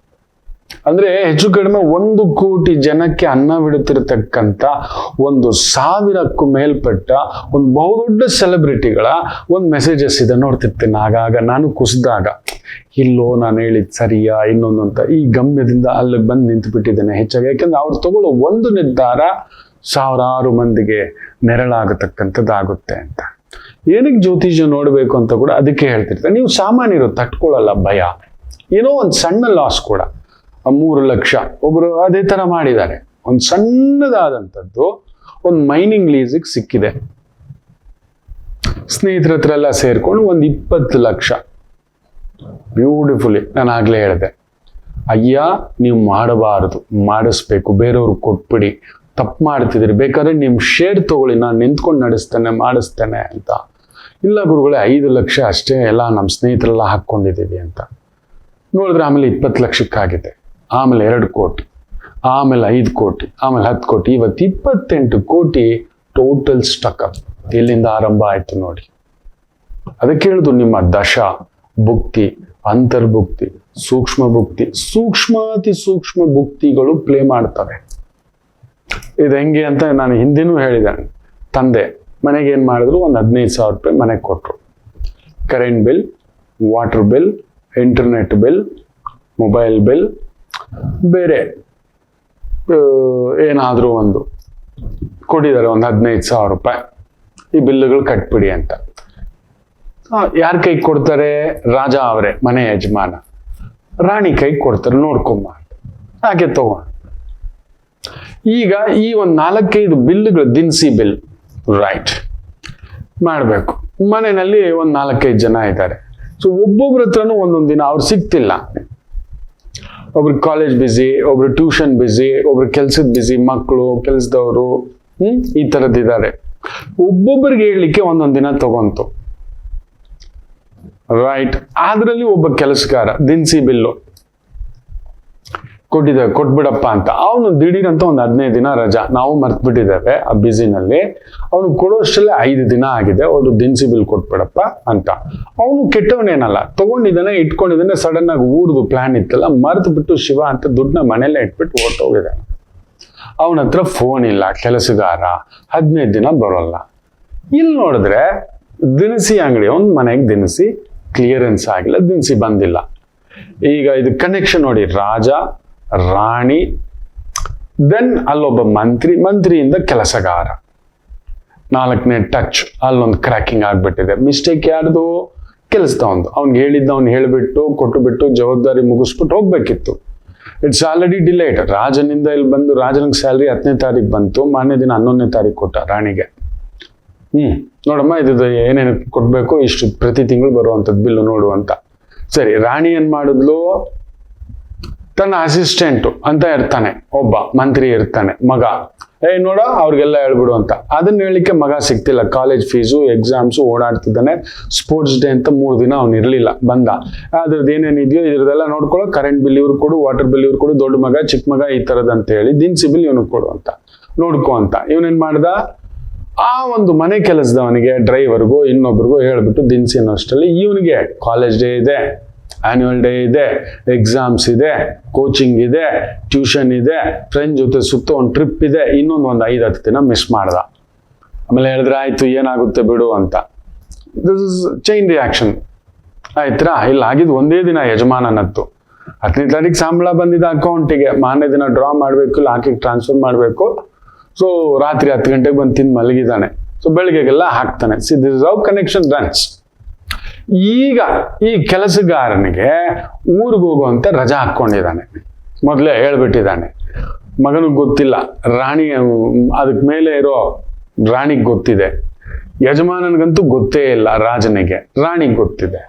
ಅಂದ್ರೆ ಹೆಚ್ಚು ಕಡಿಮೆ 1 ಕೋಟಿ ಜನಕ್ಕೆ ಅನ್ನ ಬಿಡುತ್ತಿರತಕ್ಕಂಥ 1,000ಕ್ಕೂ ಮೇಲ್ಪಟ್ಟ ಒಂದು ಬಹುದೊಡ್ಡ ಸೆಲೆಬ್ರಿಟಿಗಳ ಒಂದು ಮೆಸೇಜಸ್ ಇದೆ. ನೋಡ್ತಿರ್ತೇನೆ ಆಗಾಗ. ನಾನು ಕುಸಿದಾಗ, ಇಲ್ಲೋ ನಾನು ಹೇಳಿದ್ ಸರಿಯಾ ಇನ್ನೊಂದು ಅಂತ ಈ ಗಮ್ಯದಿಂದ ಅಲ್ಲಿಗೆ ಬಂದು ನಿಂತು ಬಿಟ್ಟಿದ್ದೇನೆ ಹೆಚ್ಚಾಗಿ. ಯಾಕೆಂದ್ರೆ ಅವ್ರು ತಗೊಳ್ಳೋ ಒಂದು ನಿರ್ಧಾರ 1,000 ಮಂದಿಗೆ ನೆರಳಾಗತಕ್ಕಂಥದ್ದಾಗುತ್ತೆ ಅಂತ. ಏನಕ್ಕೆ ಜ್ಯೋತಿಷ್ಯ ನೋಡ್ಬೇಕು ಅಂತ ಕೂಡ ಅದಕ್ಕೆ ಹೇಳ್ತಿರ್ತಾರೆ. ನೀವು ಸಾಮಾನ್ಯರು ತಟ್ಕೊಳ್ಳಲ್ಲ ಭಯ. ಏನೋ ಒಂದು ಸಣ್ಣ ಲಾಸ್ ಕೂಡ 3 ಲಕ್ಷ ಒಬ್ರು ಅದೇ ತರ ಮಾಡಿದ್ದಾರೆ. ಒಂದು ಸಣ್ಣದಾದಂಥದ್ದು ಒಂದು ಮೈನಿಂಗ್ ಲೀಸಿಗೆ ಸಿಕ್ಕಿದೆ. ಸ್ನೇಹಿತರ ಹತ್ರ ಎಲ್ಲ ಸೇರ್ಕೊಂಡು ಒಂದು 20 ಲಕ್ಷ. ಬ್ಯೂಟಿಫುಲಿ ನಾನು ಆಗ್ಲೇ ಹೇಳಿದೆ, ಅಯ್ಯ ನೀವು ಮಾಡಬಾರದು, ಮಾಡಿಸ್ಬೇಕು, ಬೇರೆಯವ್ರಿಗೆ ಕೊಟ್ಬಿಡಿ, ತಪ್ಪು ಮಾಡ್ತಿದ್ದೀರಿ, ಬೇಕಾದ್ರೆ ನಿಮ್ಮ ಶೇರ್ ತಗೊಳ್ಳಿ, ನಾನು ನಿಂತ್ಕೊಂಡು ಮಾಡಿಸ್ತೇನೆ ಅಂತ. ಇಲ್ಲ ಗುರುಗಳೇ 5 ಲಕ್ಷ ಅಷ್ಟೇ, ಎಲ್ಲ ನಮ್ಮ ಸ್ನೇಹಿತರೆಲ್ಲ ಹಾಕ್ಕೊಂಡಿದ್ದೀವಿ ಅಂತ. ನೋಡಿದ್ರೆ ಆಮೇಲೆ 20 ಲಕ್ಷಕ್ಕಾಗಿದೆ, ಆಮೇಲೆ 2 ಕೋಟಿ, ಆಮೇಲೆ 5 ಕೋಟಿ, ಆಮೇಲೆ 10 ಕೋಟಿ, ಇವತ್ತು 28 ಕೋಟಿ ಟೋಟಲ್ ಸ್ಟಕ್ ಅಪ್. ಎಲ್ಲಿಂದ ಆರಂಭ ಆಯ್ತು ನೋಡಿ. ಅದಕ್ಕೆ ಹೇಳುದು, ನಿಮ್ಮ ದಶ ಭುಕ್ತಿ, ಅಂತರ್ಭುಕ್ತಿ, ಸೂಕ್ಷ್ಮ ಭುಕ್ತಿ, ಸೂಕ್ಷ್ಮಾತಿ ಸೂಕ್ಷ್ಮ ಭುಕ್ತಿಗಳು ಪ್ಲೇ ಮಾಡ್ತವೆ. ಇದು ಹೆಂಗೆ ಅಂತ ನಾನು ಹಿಂದಿನೂ ಹೇಳಿದ್ದೇನೆ. ತಂದೆ ಮನೆಗೆ ಏನ್ ಮಾಡಿದ್ರು, ಒಂದು 15,000 ರೂಪಾಯಿ ಮನೆಗೆ ಕೊಟ್ರು. Current bill, water bill, internet bill, mobile bill, ಬೇರೆ ಏನಾದರೂ ಒಂದು ಕೊಟ್ಟಿದ್ದಾರೆ, ಒಂದು 15,000 ರೂಪಾಯಿ, ಈ ಬಿಲ್ಲುಗಳು ಕಟ್ಬಿಡಿ ಅಂತ. ಯಾರ ಕೈಗೆ ಕೊಡ್ತಾರೆ? ರಾಜ ಅವರೇ, ಮನೆ ಯಜಮಾನ. ರಾಣಿ ಕೈಗೆ ಕೊಡ್ತಾರೆ, ನೋಡ್ಕೊಂಬ ಅಂತ. ಹಾಗೆ ತಗೊಂಡು ಈಗ ಈ ಒಂದು 4-5 ಬಿಲ್ಗಳು, ದಿನಸಿ ಬಿಲ್ ರೈಟ್ ಮಾಡಬೇಕು. ಮನೆಯಲ್ಲಿ ಒಂದು 4-5 ಜನ ಇದ್ದಾರೆ. ಸೊ ಒಬ್ಬೊಬ್ರ ಹತ್ರನೂ ಒಂದೊಂದು ದಿನ ಅವ್ರು ಸಿಗ್ತಿಲ್ಲ. ಒಬ್ರು ಕಾಲೇಜ್ ಬ್ಯುಸಿ, ಒಬ್ರು ಟ್ಯೂಷನ್ ಬ್ಯುಸಿ, ಒಬ್ರು ಕೆಲ್ಸದ ಬ್ಯುಸಿ, ಮಕ್ಕಳು, ಕೆಲ್ಸದವರು, ಈ ಥರದ್ದಿದ್ದಾರೆ. ಒಬ್ಬೊಬ್ಬರಿಗೆ ಹೇಳಲಿಕ್ಕೆ ಒಂದೊಂದು ದಿನ ತಗೊಂತು. ರೈಟ್. ಅದರಲ್ಲಿ ಒಬ್ಬ ಕೆಲಸಗಾರ ದಿನಸಿ ಬಿಲ್ಲು ಕೊಟ್ಬಿಡಪ್ಪ ಅಂತ ಅವನು ದಿಢೀರಂತ ಒಂದು 15 ದಿನ ರಜಾ, ನಾವು ಮರ್ತು ಬಿಟ್ಟಿದ್ದೇವೆ ಆ ಬ್ಯುಸಿನಲ್ಲಿ. ಅವನು ಕೊಡೋಷ್ಟಲ್ಲೇ 5 ದಿನ ಆಗಿದೆ, ಅವ್ರು ದಿನಸಿ ಬಿಲ್ ಕೊಟ್ಬಿಡಪ್ಪ ಅಂತ. ಅವನು ಕೆಟ್ಟವನೇನಲ್ಲ, ತಗೊಂಡಿದ್ದಾನೆ, ಇಟ್ಕೊಂಡಿದ್ದಾನೆ. ಸಡನ್ ಆಗಿ ಊರ್ದು ಪ್ಲಾನ್ ಇತ್ತಲ್ಲ, ಮರ್ತು ಬಿಟ್ಟು ಶಿವ ಅಂತ ದುಡ್ಡನ್ನ ಮನೇಲೆ ಇಟ್ಬಿಟ್ಟು ಹೊರಟೋಗಿದ್ದಾನೆ. ಅವನ ಹತ್ರ ಫೋನ್ ಇಲ್ಲ, ಕೆಲಸಗಾರ 15 ದಿನ ಬರೋಲ್ಲ. ಇಲ್ಲಿ ನೋಡಿದ್ರೆ ದಿನಸಿ ಅಂಗಡಿ, ಒಂದು ಮನೆಗೆ ದಿನಸಿ ಕ್ಲಿಯರೆನ್ಸ್ ಆಗಿಲ್ಲ, ದಿನಸಿ ಬಂದಿಲ್ಲ. ಈಗ ಇದು ಕನೆಕ್ಷನ್ ನೋಡಿ, ರಾಜ, ರಾಣಿ, ದೆನ್ ಅಲ್ಲೊಬ್ಬ ಮಂತ್ರಿಯಿಂದ ಕೆಲಸಗಾರ, 4ನೇ ಟಚ್, ಅಲ್ಲೊಂದು ಕ್ರ್ಯಾಕಿಂಗ್ ಆಗ್ಬಿಟ್ಟಿದೆ. ಮಿಸ್ಟೇಕ್ ಯಾರ್ದು? ಕೆಲಸದವನು. ಅವ್ನಿಗೆ ಹೇಳಿದ್ದ ಅವ್ನು ಹೇಳಿಬಿಟ್ಟು ಕೊಟ್ಟುಬಿಟ್ಟು ಜವಾಬ್ದಾರಿ ಮುಗಿಸ್ಬಿಟ್ಟು ಹೋಗ್ಬೇಕಿತ್ತು. It's already delayed. ರಾಜನಿಂದ ಇಲ್ಲಿ ಬಂದು, ರಾಜನಿಗೆ ಸ್ಯಾಲ್ರಿ 10ನೇ ತಾರೀಕು ಬಂತು, ಮಾರನೇ ದಿನ 11ನೇ ತಾರೀಕು ಕೊಟ್ಟ ರಾಣಿಗೆ. ನೋಡಮ್ಮ, ಇದು ಏನೇನು ಕೊಡ್ಬೇಕು, ಇಷ್ಟು ಪ್ರತಿ ತಿಂಗಳು ಬರುವಂಥದ್ದು ಬಿಲ್ಲು ನೋಡು ಅಂತ. ಸರಿ, ರಾಣಿ ಏನ್ ಮಾಡಿದ್ಲು? ತನ್ನ ಅಸಿಸ್ಟೆಂಟು ಅಂತ ಇರ್ತಾನೆ, ಒಬ್ಬ ಮಂತ್ರಿ ಇರ್ತಾನೆ, ಮಗ, ನೋಡ ಅವ್ರಿಗೆಲ್ಲ ಹೇಳ್ಬಿಡು ಅಂತ. ಅದನ್ನ ಹೇಳಿಕ್ಕೆ ಮಗ ಸಿಗ್ತಿಲ್ಲ. ಕಾಲೇಜ್ ಫೀಸು, ಎಕ್ಸಾಮ್ಸು, ಓಡಾಡ್ತಿದ್ದಾನೆ. ಸ್ಪೋರ್ಟ್ಸ್ ಡೇ ಅಂತ 3 ದಿನ ಅವ್ನು ಇರ್ಲಿಲ್ಲ, ಬಂದ. ಅದ್ರದ್ದು ಏನೇನಿದೆಯೋ ಇದ್ರದ್ದೆಲ್ಲ ನೋಡ್ಕೊಳ್ಳೋ, ಕರೆಂಟ್ ಬಿಲ್ ಇವ್ರು ಕೊಡು, ವಾಟರ್ ಬಿಲ್ ಇವ್ರು ಕೊಡು, ದೊಡ್ಡ ಮಗ ಚಿಕ್ಕ ಮಗ ಈ ಥರದ್ದು ಅಂತ ಹೇಳಿ ದಿನಸಿ ಬಿಲ್ ಇವನಿಗೆ ಕೊಡು ಅಂತ, ನೋಡ್ಕೊ ಅಂತ. ಇವನೇನ್ ಮಾಡ್ದ? ಆ ಒಂದು ಮನೆ ಕೆಲಸದವನಿಗೆ, ಡ್ರೈವರ್ಗೂ ಇನ್ನೊಬ್ರಿಗೂ ಹೇಳ್ಬಿಟ್ಟು ದಿನಸಿ ಅನ್ನೋಷ್ಟರಲ್ಲಿ ಇವನಿಗೆ ಕಾಲೇಜ್ ಡೇ ಇದೆ, ಆನ್ಯುವಲ್ ಡೇ ಇದೆ, ಎಕ್ಸಾಮ್ಸ್ ಇದೆ, ಕೋಚಿಂಗ್ ಇದೆ, ಟ್ಯೂಷನ್ ಇದೆ, ಫ್ರೆಂಡ್ ಜೊತೆ ಸುತ್ತ ಒಂದು ಟ್ರಿಪ್ ಇದೆ, ಇನ್ನೊಂದು 5-10 ದಿನ ಮಿಸ್ ಮಾಡ್ದ. ಆಮೇಲೆ ಹೇಳಿದ್ರೆ ಆಯ್ತು, ಏನಾಗುತ್ತೆ ಬಿಡು ಅಂತ. This is chain reaction. ಆಯ್ತಾ? ಇಲ್ಲ, ಆಗಿದ್ದು ಒಂದೇ ದಿನ ಯಜಮಾನನತ್ತು. 10ನೇ ತಾರೀಕು ಸಂಬಳ ಬಂದಿದ್ದ ಅಕೌಂಟಿಗೆ, ಮಾರನೇ ದಿನ ಡ್ರಾ ಮಾಡಬೇಕು, ಇಲ್ಲ ಆಕೆಗೆ ಟ್ರಾನ್ಸ್ಫರ್ ಮಾಡಬೇಕು. ಸೊ ರಾತ್ರಿ 10 ಗಂಟೆಗೆ ಬಂದು ತಿಂದು ಮಲಗಿದ್ದಾನೆ. ಸೊ ಬೆಳಿಗ್ಗೆಗೆಲ್ಲ ಹಾಕ್ತಾನೆ. See this is how connection runs. ಈಗ ಈ ಕೆಲಸಗಾರನಿಗೆ ಊರಿಗೆ ಹೋಗುವಂತ ರಜಾ ಹಾಕೊಂಡಿದ್ದಾನೆ, ಮೊದಲೇ ಹೇಳ್ಬಿಟ್ಟಿದ್ದಾನೆ. ಮಗನಿಗೆ ಗೊತ್ತಿಲ್ಲ, ರಾಣಿ ಅದಕ್ಕೆ ಮೇಲೆ ಇರೋ ರಾಣಿಗೆ ಗೊತ್ತಿದೆ, ಯಜಮಾನನಿಗಂತೂ ಗೊತ್ತೇ ಇಲ್ಲ, ರಾಜನಿಗೆ. ರಾಣಿಗೆ ಗೊತ್ತಿದೆ.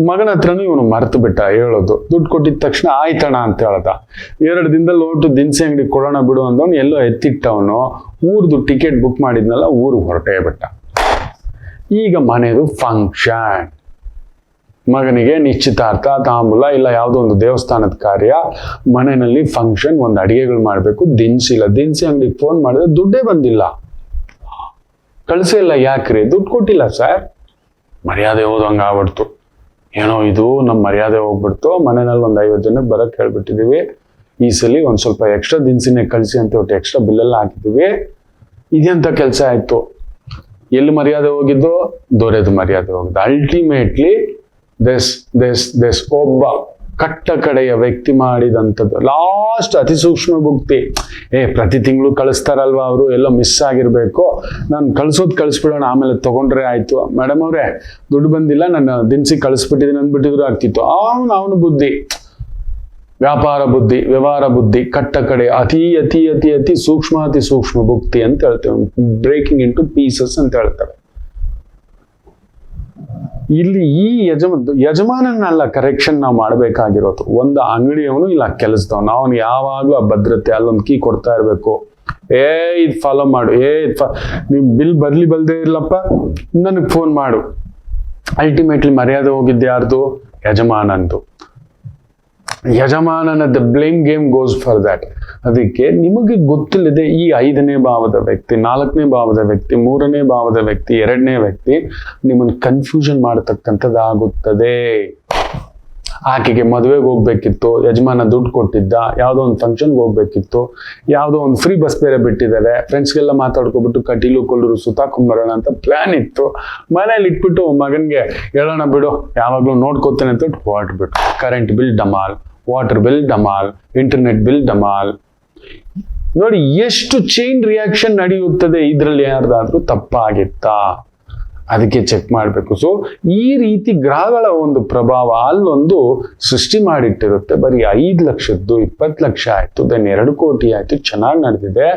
ಮಗನ ಹತ್ರನೂ ಇವನು ಮರ್ತು ಬಿಟ್ಟ ಹೇಳೋದು. ದುಡ್ಡು ಕೊಟ್ಟಿದ ತಕ್ಷಣ ಆಯ್ತಣ ಅಂತ ಹೇಳ್ದ. 2 ದಿನದಲ್ಲಿ ಹೊರಟು ದಿನಸಿ ಅಂಗಡಿ ಕೊಡೋಣ ಬಿಡು ಅಂದವನು ಎಲ್ಲೋ ಎತ್ತಿಟ್ಟವನು. ಊರ್ದು ಟಿಕೆಟ್ ಬುಕ್ ಮಾಡಿದ್ನಲ್ಲ, ಊರಿಗೆ ಹೊರಟೇ ಬಿಟ್ಟ. ಈಗ ಮನೆದು ಫಂಕ್ಷನ್, ಮಗನಿಗೆ ನಿಶ್ಚಿತಾರ್ಥ, ತಾಂಬೂಲ, ಇಲ್ಲ ಯಾವುದೋ ಒಂದು ದೇವಸ್ಥಾನದ ಕಾರ್ಯ, ಮನೆಯಲ್ಲಿ ಫಂಕ್ಷನ್, ಒಂದು ಅಡಿಗೆಗಳು ಮಾಡಬೇಕು, ದಿನಸಿ ಇಲ್ಲ. ದಿನಸಿ ಅಂಗಡಿಗೆ ಫೋನ್ ಮಾಡಿದ್ರೆ ದುಡ್ಡೇ ಬಂದಿಲ್ಲ. ಕಳಿಸೇ ಇಲ್ಲ. ಯಾಕ್ರಿ? ದುಡ್ಡು ಕೊಟ್ಟಿಲ್ಲ ಸರ್. ಮರ್ಯಾದೆ ಹೋದಂಗೆ ಆಗ್ಬಿಡ್ತು. ಏನೋ ಇದು ನಮ್ಮ ಮರ್ಯಾದೆ ಹೋಗ್ಬಿಡ್ತು. ಮನೆಯಲ್ಲಿ ಒಂದು 50 ಜನಕ್ಕೆ ಬರಕ್ಕೆ ಹೇಳ್ಬಿಟ್ಟಿದೀವಿ. ಈ ಸಲ ಒಂದು ಸ್ವಲ್ಪ ಎಕ್ಸ್ಟ್ರಾ ದಿನಸಿನೇ ಕಳಿಸಿ ಅಂತ ಒಟ್ಟು ಎಕ್ಸ್ಟ್ರಾ ಬಿಲ್ಲೆಲ್ಲ ಹಾಕಿದ್ದೀವಿ. ಇದೆಂತ ಕೆಲಸ ಆಯ್ತು? ಎಲ್ಲಿ ಮರ್ಯಾದೆ ಹೋಗಿದ್ದು? ದೊರೆದು ಮರ್ಯಾದೆ ಹೋಗಿದ್ದು. ಅಲ್ಟಿಮೇಟ್ಲಿ ದಿಸ್ ಒಬ್ಬ ಕಟ್ಟ ಕಡೆಯ ವ್ಯಕ್ತಿ ಮಾಡಿದಂಥದ್ದು ಲಾಸ್ಟ್ ಅತಿ ಸೂಕ್ಷ್ಮ ಭುಕ್ತಿ. ಪ್ರತಿ ತಿಂಗಳು ಕಳಿಸ್ತಾರಲ್ವಾ ಅವರು, ಎಲ್ಲ ಮಿಸ್ ಆಗಿರ್ಬೇಕು, ನಾನು ಕಳಿಸ್ಬಿಡೋಣ, ಆಮೇಲೆ ತಗೊಂಡ್ರೆ ಆಯ್ತು. ಮೇಡಮ್ ಅವರೇ, ದುಡ್ಡು ಬಂದಿಲ್ಲ, ನನ್ನ ದಿನಸಿ ಕಳಿಸ್ಬಿಟ್ಟಿದ್ದೀನಿ ಅಂದ್ಬಿಟ್ಟಿದ್ರು ಆಗ್ತಿತ್ತು. ಅವನು ಬುದ್ಧಿ, ವ್ಯಾಪಾರ ಬುದ್ಧಿ, ವ್ಯವಹಾರ ಬುದ್ಧಿ, ಕಟ್ಟ ಕಡೆ ಅತಿ ಅತಿ ಅತಿ ಅತಿ ಸೂಕ್ಷ್ಮ ಅತಿ ಸೂಕ್ಷ್ಮ ಭುಕ್ತಿ ಅಂತ ಹೇಳ್ತೇವೆ. ಬ್ರೇಕಿಂಗ್ ಇನ್ ಟು ಪೀಸಸ್ ಅಂತ ಹೇಳ್ತಾರೆ. ಇಲ್ಲಿ ಈ ಯಜಮಾನನಲ್ಲ ಕರೆಕ್ಷನ್ ನಾವು ಮಾಡಬೇಕಾಗಿರೋದು. ಒಂದು ಅಂಗಡಿಯವನು ಇಲ್ಲ ಕೆಲಸದವನು, ಅವನು ಯಾವಾಗಲೂ ಆ ಭದ್ರತೆ, ಅಲ್ಲೊಂದು ಕೀ ಕೊಡ್ತಾ ಇರಬೇಕು. ಇದು ಫಾಲೋ ಮಾಡು, ನಿಮ್ ಬಿಲ್ ಬಲ್ದೇ ಇರ್ಲಪ್ಪ, ನನಗೆ ಫೋನ್ ಮಾಡು. ಅಲ್ಟಿಮೇಟ್ಲಿ ಮರ್ಯಾದೆ ಹೋಗಿದ್ದು ಯಾರ್ದು? ಯಜಮಾನಂದು. ಯಜಮಾನನದ blame game goes for that. ಅದಕ್ಕೆ ನಿಮಗೆ ಗೊತ್ತಿಲ್ಲದೆ ಈ 5ನೇ ಭಾವದ ವ್ಯಕ್ತಿ, 4ನೇ ಭಾವದ ವ್ಯಕ್ತಿ, 3ನೇ ಭಾವದ ವ್ಯಕ್ತಿ, 2ನೇ ವ್ಯಕ್ತಿ ನಿಮ್ಮನ್ನು ಕನ್ಫ್ಯೂಷನ್ ಮಾಡತಕ್ಕಂಥದ್ದಾಗುತ್ತದೆ. ಆಕೆಗೆ ಮದುವೆಗೆ ಹೋಗ್ಬೇಕಿತ್ತು, ಯಜಮಾನ ದುಡ್ಡು ಕೊಟ್ಟಿದ್ದ, ಯಾವುದೋ ಒಂದು ಫಂಕ್ಷನ್ಗೆ ಹೋಗ್ಬೇಕಿತ್ತು, ಯಾವುದೋ ಒಂದು ಫ್ರೀ ಬಸ್ ಬೇರೆ ಬಿಟ್ಟಿದ್ದಾರೆ, ಫ್ರೆಂಡ್ಸ್ಗೆಲ್ಲ ಮಾತಾಡ್ಕೊಬಿಟ್ಟು ಕಟೀಲು ಕೊಲ್ಲೂರು ಸುತ್ತಾಕೊಂಡ್ಬರೋಣ ಅಂತ ಪ್ಲಾನ್ ಇತ್ತು. ಮನೇಲಿ ಇಟ್ಬಿಟ್ಟು ಮಗನಿಗೆ ಹೇಳೋಣ ಬಿಡು ಯಾವಾಗಲೂ ನೋಡ್ಕೋತೇನೆ ಅಂತ ಹೊರಟ್ಬಿಟ್ಟು ಕರೆಂಟ್ ಬಿಲ್ ಡಮಾಲ್, ವಾಟರ್ ಬಿಲ್ ಡಮಾಲ್, ಇಂಟರ್ನೆಟ್ ಬಿಲ್ ಡಮಾಲ್. ನೋಡಿ ಎಷ್ಟು ಚೈನ್ ರಿಯಾಕ್ಷನ್ ನಡೆಯುತ್ತದೆ. ಇದರಲ್ಲಿ ಯಾರ್ದಾದ್ರೂ ತಪ್ಪಾಗಿತ್ತಾ ಅದಕ್ಕೆ ಚೆಕ್ ಮಾಡಬೇಕು. ಸೊ ಈ ರೀತಿ ಗ್ರಹಗಳ ಒಂದು ಪ್ರಭಾವ ಅಲ್ಲೊಂದು ಸೃಷ್ಟಿ ಮಾಡಿಟ್ಟಿರುತ್ತೆ. ಬರೀ 5 ಲಕ್ಷದ್ದು 20 ಲಕ್ಷ ಆಯ್ತು, ದೆನ್ 2 ಕೋಟಿ ಆಯ್ತು, ಚೆನ್ನಾಗಿ ನಡೆದಿದೆ,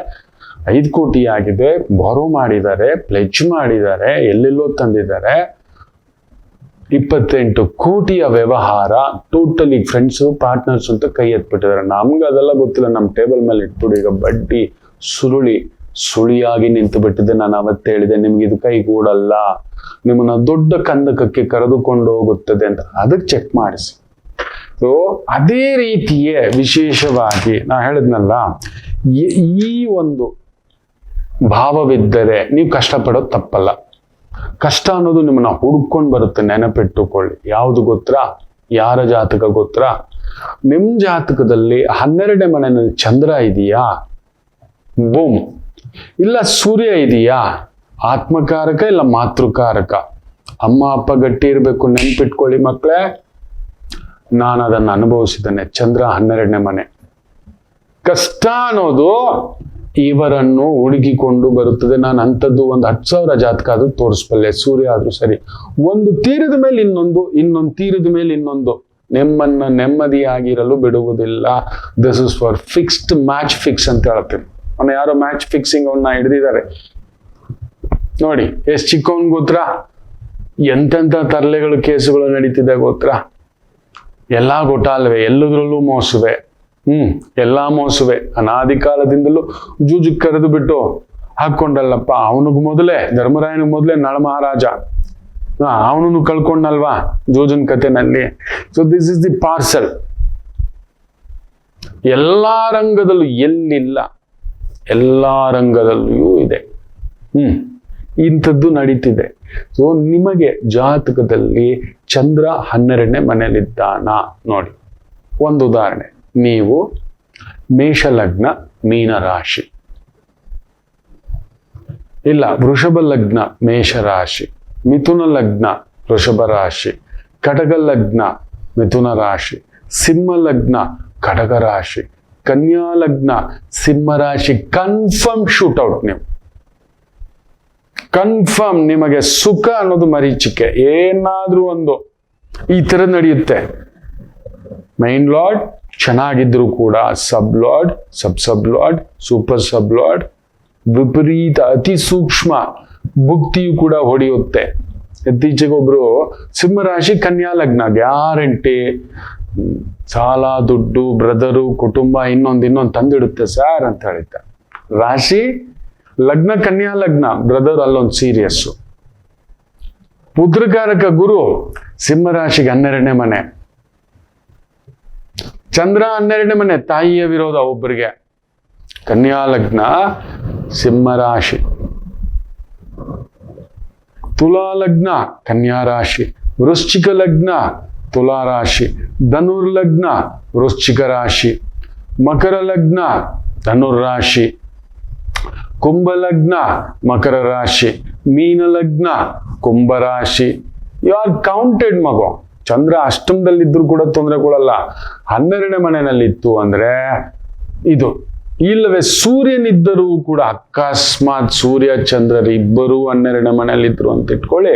5 ಕೋಟಿ ಆಗಿದೆ, ಬಾರೋ ಮಾಡಿದ್ದಾರೆ, ಪ್ಲೆಜ್ ಮಾಡಿದ್ದಾರೆ, ಎಲ್ಲೆಲ್ಲೋ ತಂದಿದ್ದಾರೆ, 28 ಕೋಟಿಯ ವ್ಯವಹಾರ ಟೋಟಲಿ ಫ್ರೆಂಡ್ಸು ಪಾರ್ಟ್ನರ್ಸ್ ಅಂತ ಕೈ ಎತ್ಬಿಟ್ಟಿದ್ದಾರೆ. ನಮ್ಗೆ ಅದೆಲ್ಲ ಗೊತ್ತಿಲ್ಲ, ನಮ್ಮ ಟೇಬಲ್ ಮೇಲೆ ಇಟ್ಬಿಡು. ಈಗ ಬಡ್ಡಿ ಸುಳಿಯಾಗಿ ನಿಂತು ಬಿಟ್ಟಿದೆ. ನಾನು ಅವತ್ತೇ ಹೇಳಿದೆ ನಿಮ್ಗೆ ಇದು ಕೈಗೂಡಲ್ಲ, ನಿಮ್ಮನ್ನ ದೊಡ್ಡ ಕಂದಕಕ್ಕೆ ಕರೆದುಕೊಂಡು ಹೋಗುತ್ತದೆ ಅಂತ. ಅದಕ್ಕೆ ಚೆಕ್ ಮಾಡಿಸಿ. ಸೊ ಅದೇ ರೀತಿಯೇ ವಿಶೇಷವಾಗಿ ನಾ ಹೇಳಿದ್ನಲ್ಲ, ಈ ಒಂದು ಭಾವವಿದ್ದರೆ ನೀವು ಕಷ್ಟಪಡೋದು ತಪ್ಪಲ್ಲ. ಕಷ್ಟ ಅನ್ನೋದು ನಿಮ್ಮನ್ನ ಹುಡ್ಕೊಂಡು ಬರುತ್ತೆ, ನೆನಪಿಟ್ಟುಕೊಳ್ಳಿ. ಯಾವುದು ಗೊತ್ತಾ? ಯಾರ ಜಾತಕ ಗೊತ್ತಾ? ನಿಮ್ ಜಾತಕದಲ್ಲಿ 12ನೇ ಮನೆಯಲ್ಲಿ ಚಂದ್ರ ಇದೆಯಾ? ಬೂಮ್. ಇಲ್ಲ ಸೂರ್ಯ ಇದೆಯಾ? ಆತ್ಮಕಾರಕ ಇಲ್ಲ ಮಾತೃಕಾರಕ. ಅಮ್ಮ ಅಪ್ಪ ಗಟ್ಟಿ ಇರಬೇಕು, ನೆನ್ಪಿಟ್ಕೊಳ್ಳಿ ಮಕ್ಕಳೇ. ನಾನು ಅದನ್ನು ಅನುಭವಿಸಿದ್ದೇನೆ. ಚಂದ್ರ 12ನೇ ಮನೆ. ಕಷ್ಟ ಅನ್ನೋದು ಇವರನ್ನು ಹುಡುಕಿಕೊಂಡು ಬರುತ್ತದೆ. ನಾನು ಅಂಥದ್ದು ಒಂದು 10,000 ಜಾತಕ ಆದ್ರೂ ತೋರಿಸ್ಬಲ್ಲೆ. ಸೂರ್ಯ ಆದ್ರೂ ಸರಿ, ಒಂದು ತೀರದ ಮೇಲೆ ಇನ್ನೊಂದು, ಇನ್ನೊಂದು ತೀರದ ಮೇಲೆ ಇನ್ನೊಂದು, ನಿಮ್ಮನ್ನ ನೆಮ್ಮದಿಯಾಗಿರಲು ಬಿಡುವುದಿಲ್ಲ. This is for fixed match fix ಅಂತ ಹೇಳ್ತೀನಿ. ಅವನು ಯಾರೋ ಮ್ಯಾಚ್ ಫಿಕ್ಸಿಂಗ್ ಅವನ್ನ ಹಿಡಿದಿದ್ದಾರೆ ನೋಡಿ. ಎಷ್ಟು ಚಿಕ್ಕವನ್ ಗೊತ್ತಾ? ಎಂತೆಂಥ ತರಲೆಗಳು ಕೇಸುಗಳು ನಡೀತಿದೆ ಗೊತ್ತಾ? ಎಲ್ಲಾ ಗೊಟಾಲ್ವೆ, ಎಲ್ಲದರಲ್ಲೂ ಮೋಸವೆ. ಎಲ್ಲಾ ಮೋಸವೆ. ಅನಾದಿ ಕಾಲದಿಂದಲೂ ಜೂಜಿಗೆ ಕರೆದು ಬಿಟ್ಟು ಹಾಕೊಂಡಲ್ಲಪ್ಪ. ಅವನಿಗೆ ಮೊದಲೇ, ಧರ್ಮರಾಯನಿಗೆ ಮೊದಲೇ ನಳ ಮಹಾರಾಜ, ಅವನನ್ನು ಕಳ್ಕೊಂಡಲ್ವಾ ಜೂಜನ್ ಕಥೆನಲ್ಲಿ. So this is the parcel. ಎಲ್ಲಾ ರಂಗದಲ್ಲೂ ಎಲ್ಲಿಲ್ಲ, ಎಲ್ಲಾ ರಂಗದಲ್ಲಿಯೂ ಇದೆ. ಇಂಥದ್ದು ನಡೀತಿದೆ. ಸೊ ನಿಮಗೆ ಜಾತಕದಲ್ಲಿ ಚಂದ್ರ 12ನೇ ಮನೆಯಲ್ಲಿದ್ದಾನ ನೋಡಿ. ಒಂದು ಉದಾಹರಣೆ, ನೀವು ಮೇಷಲಗ್ನ ಮೀನರಾಶಿ, ಇಲ್ಲ ವೃಷಭ ಲಗ್ನ ಮೇಷರಾಶಿ, ಮಿಥುನ ಲಗ್ನ ವೃಷಭ ರಾಶಿ, ಕಟಕ ಲಗ್ನ ಮಿಥುನ ರಾಶಿ, ಸಿಂಹ ಲಗ್ನ ಕಟಕ ರಾಶಿ, ಕನ್ಯಾ ಲಗ್ನ ಸಿಂಹ ರಾಶಿ. Confirm shootout. ನೀವು ಕನ್ಫರ್ಮ್ ನಿಮಗೆ ಸುಖ ಅನ್ನೋದು ಮರೀಚಿಕೆ. ಏನಾದ್ರೂ ಒಂದು ಈ ತರ ನಡೆಯುತ್ತೆ. ಮೈನ್ ಲಾರ್ಡ್ ಚೆನ್ನಾಗಿದ್ರು ಕೂಡ ಸಬ್ ಲಾರ್ಡ್, ಸಬ್ ಲಾರ್ಡ್, ಸೂಪರ್ ಸಬ್ ಲಾರ್ಡ್, ವಿಪರೀತ ಅತಿ ಸೂಕ್ಷ್ಮ ಭುಕ್ತಿಯು ಕೂಡ ಹೊಡೆಯುತ್ತೆ. ಇತ್ತೀಚೆಗೆ ಒಬ್ರು ಸಿಂಹರಾಶಿ ಕನ್ಯಾ ಲಗ್ನ, ಗ್ಯಾರಂಟಿ ಸಾಲ, ದುಡ್ಡು, ಬ್ರದರು, ಕುಟುಂಬ ಇನ್ನೊಂದು ತಂದಿಡುತ್ತೆ ಸರ್ ಅಂತ ಹೇಳಿದ್ದ. ರಾಶಿ ಲಗ್ನ ಕನ್ಯಾ ಲಗ್ನ, ಬ್ರದರ್ ಅಲ್ಲೊಂದು ಸೀರಿಯಸ್ಸು. ಪುತ್ರಕಾರಕ ಗುರು ಸಿಂಹರಾಶಿಗೆ 12ನೇ ಮನೆ, ಚಂದ್ರ 12ನೇ ಮನೆ, ತಾಯಿಯ ವಿರೋಧ ಒಬ್ಬರಿಗೆ. ಕನ್ಯಾ ಲಗ್ನ ಸಿಂಹರಾಶಿ, ತುಲಾ ಲಗ್ನ ಕನ್ಯಾ ರಾಶಿ, ವೃಶ್ಚಿಕ ಲಗ್ನ ತುಲಾ ರಾಶಿ, ಧನುರ್ ಲಗ್ನ ವೃಶ್ಚಿಕ ರಾಶಿ, ಮಕರ ಲಗ್ನ ಧನುರ್ ರಾಶಿ, ಕುಂಭ ಲಗ್ನ ಮಕರ ರಾಶಿ, ಮೀನ ಲಗ್ನ ಕುಂಭ ರಾಶಿ. ಯು ಆರ್ ಕೌಂಟೆಡ್ ಮಗು. ಚಂದ್ರ ಅಷ್ಟಮದಲ್ಲಿದ್ರು ಕೂಡ ತೊಂದರೆ ಕೊಡಲ್ಲ. 12ನೇ ಮನೆಯಲ್ಲಿತ್ತು ಅಂದ್ರೆ ಇದು. ಇಲ್ಲವೇ ಸೂರ್ಯನಿದ್ದರೂ ಕೂಡ ಅಕಸ್ಮಾತ್ ಸೂರ್ಯ ಚಂದ್ರರು ಇಬ್ಬರು 12ನೇ ಮನೆಯಲ್ಲಿದ್ರು ಅಂತ ಇಟ್ಕೊಳ್ಳಿ,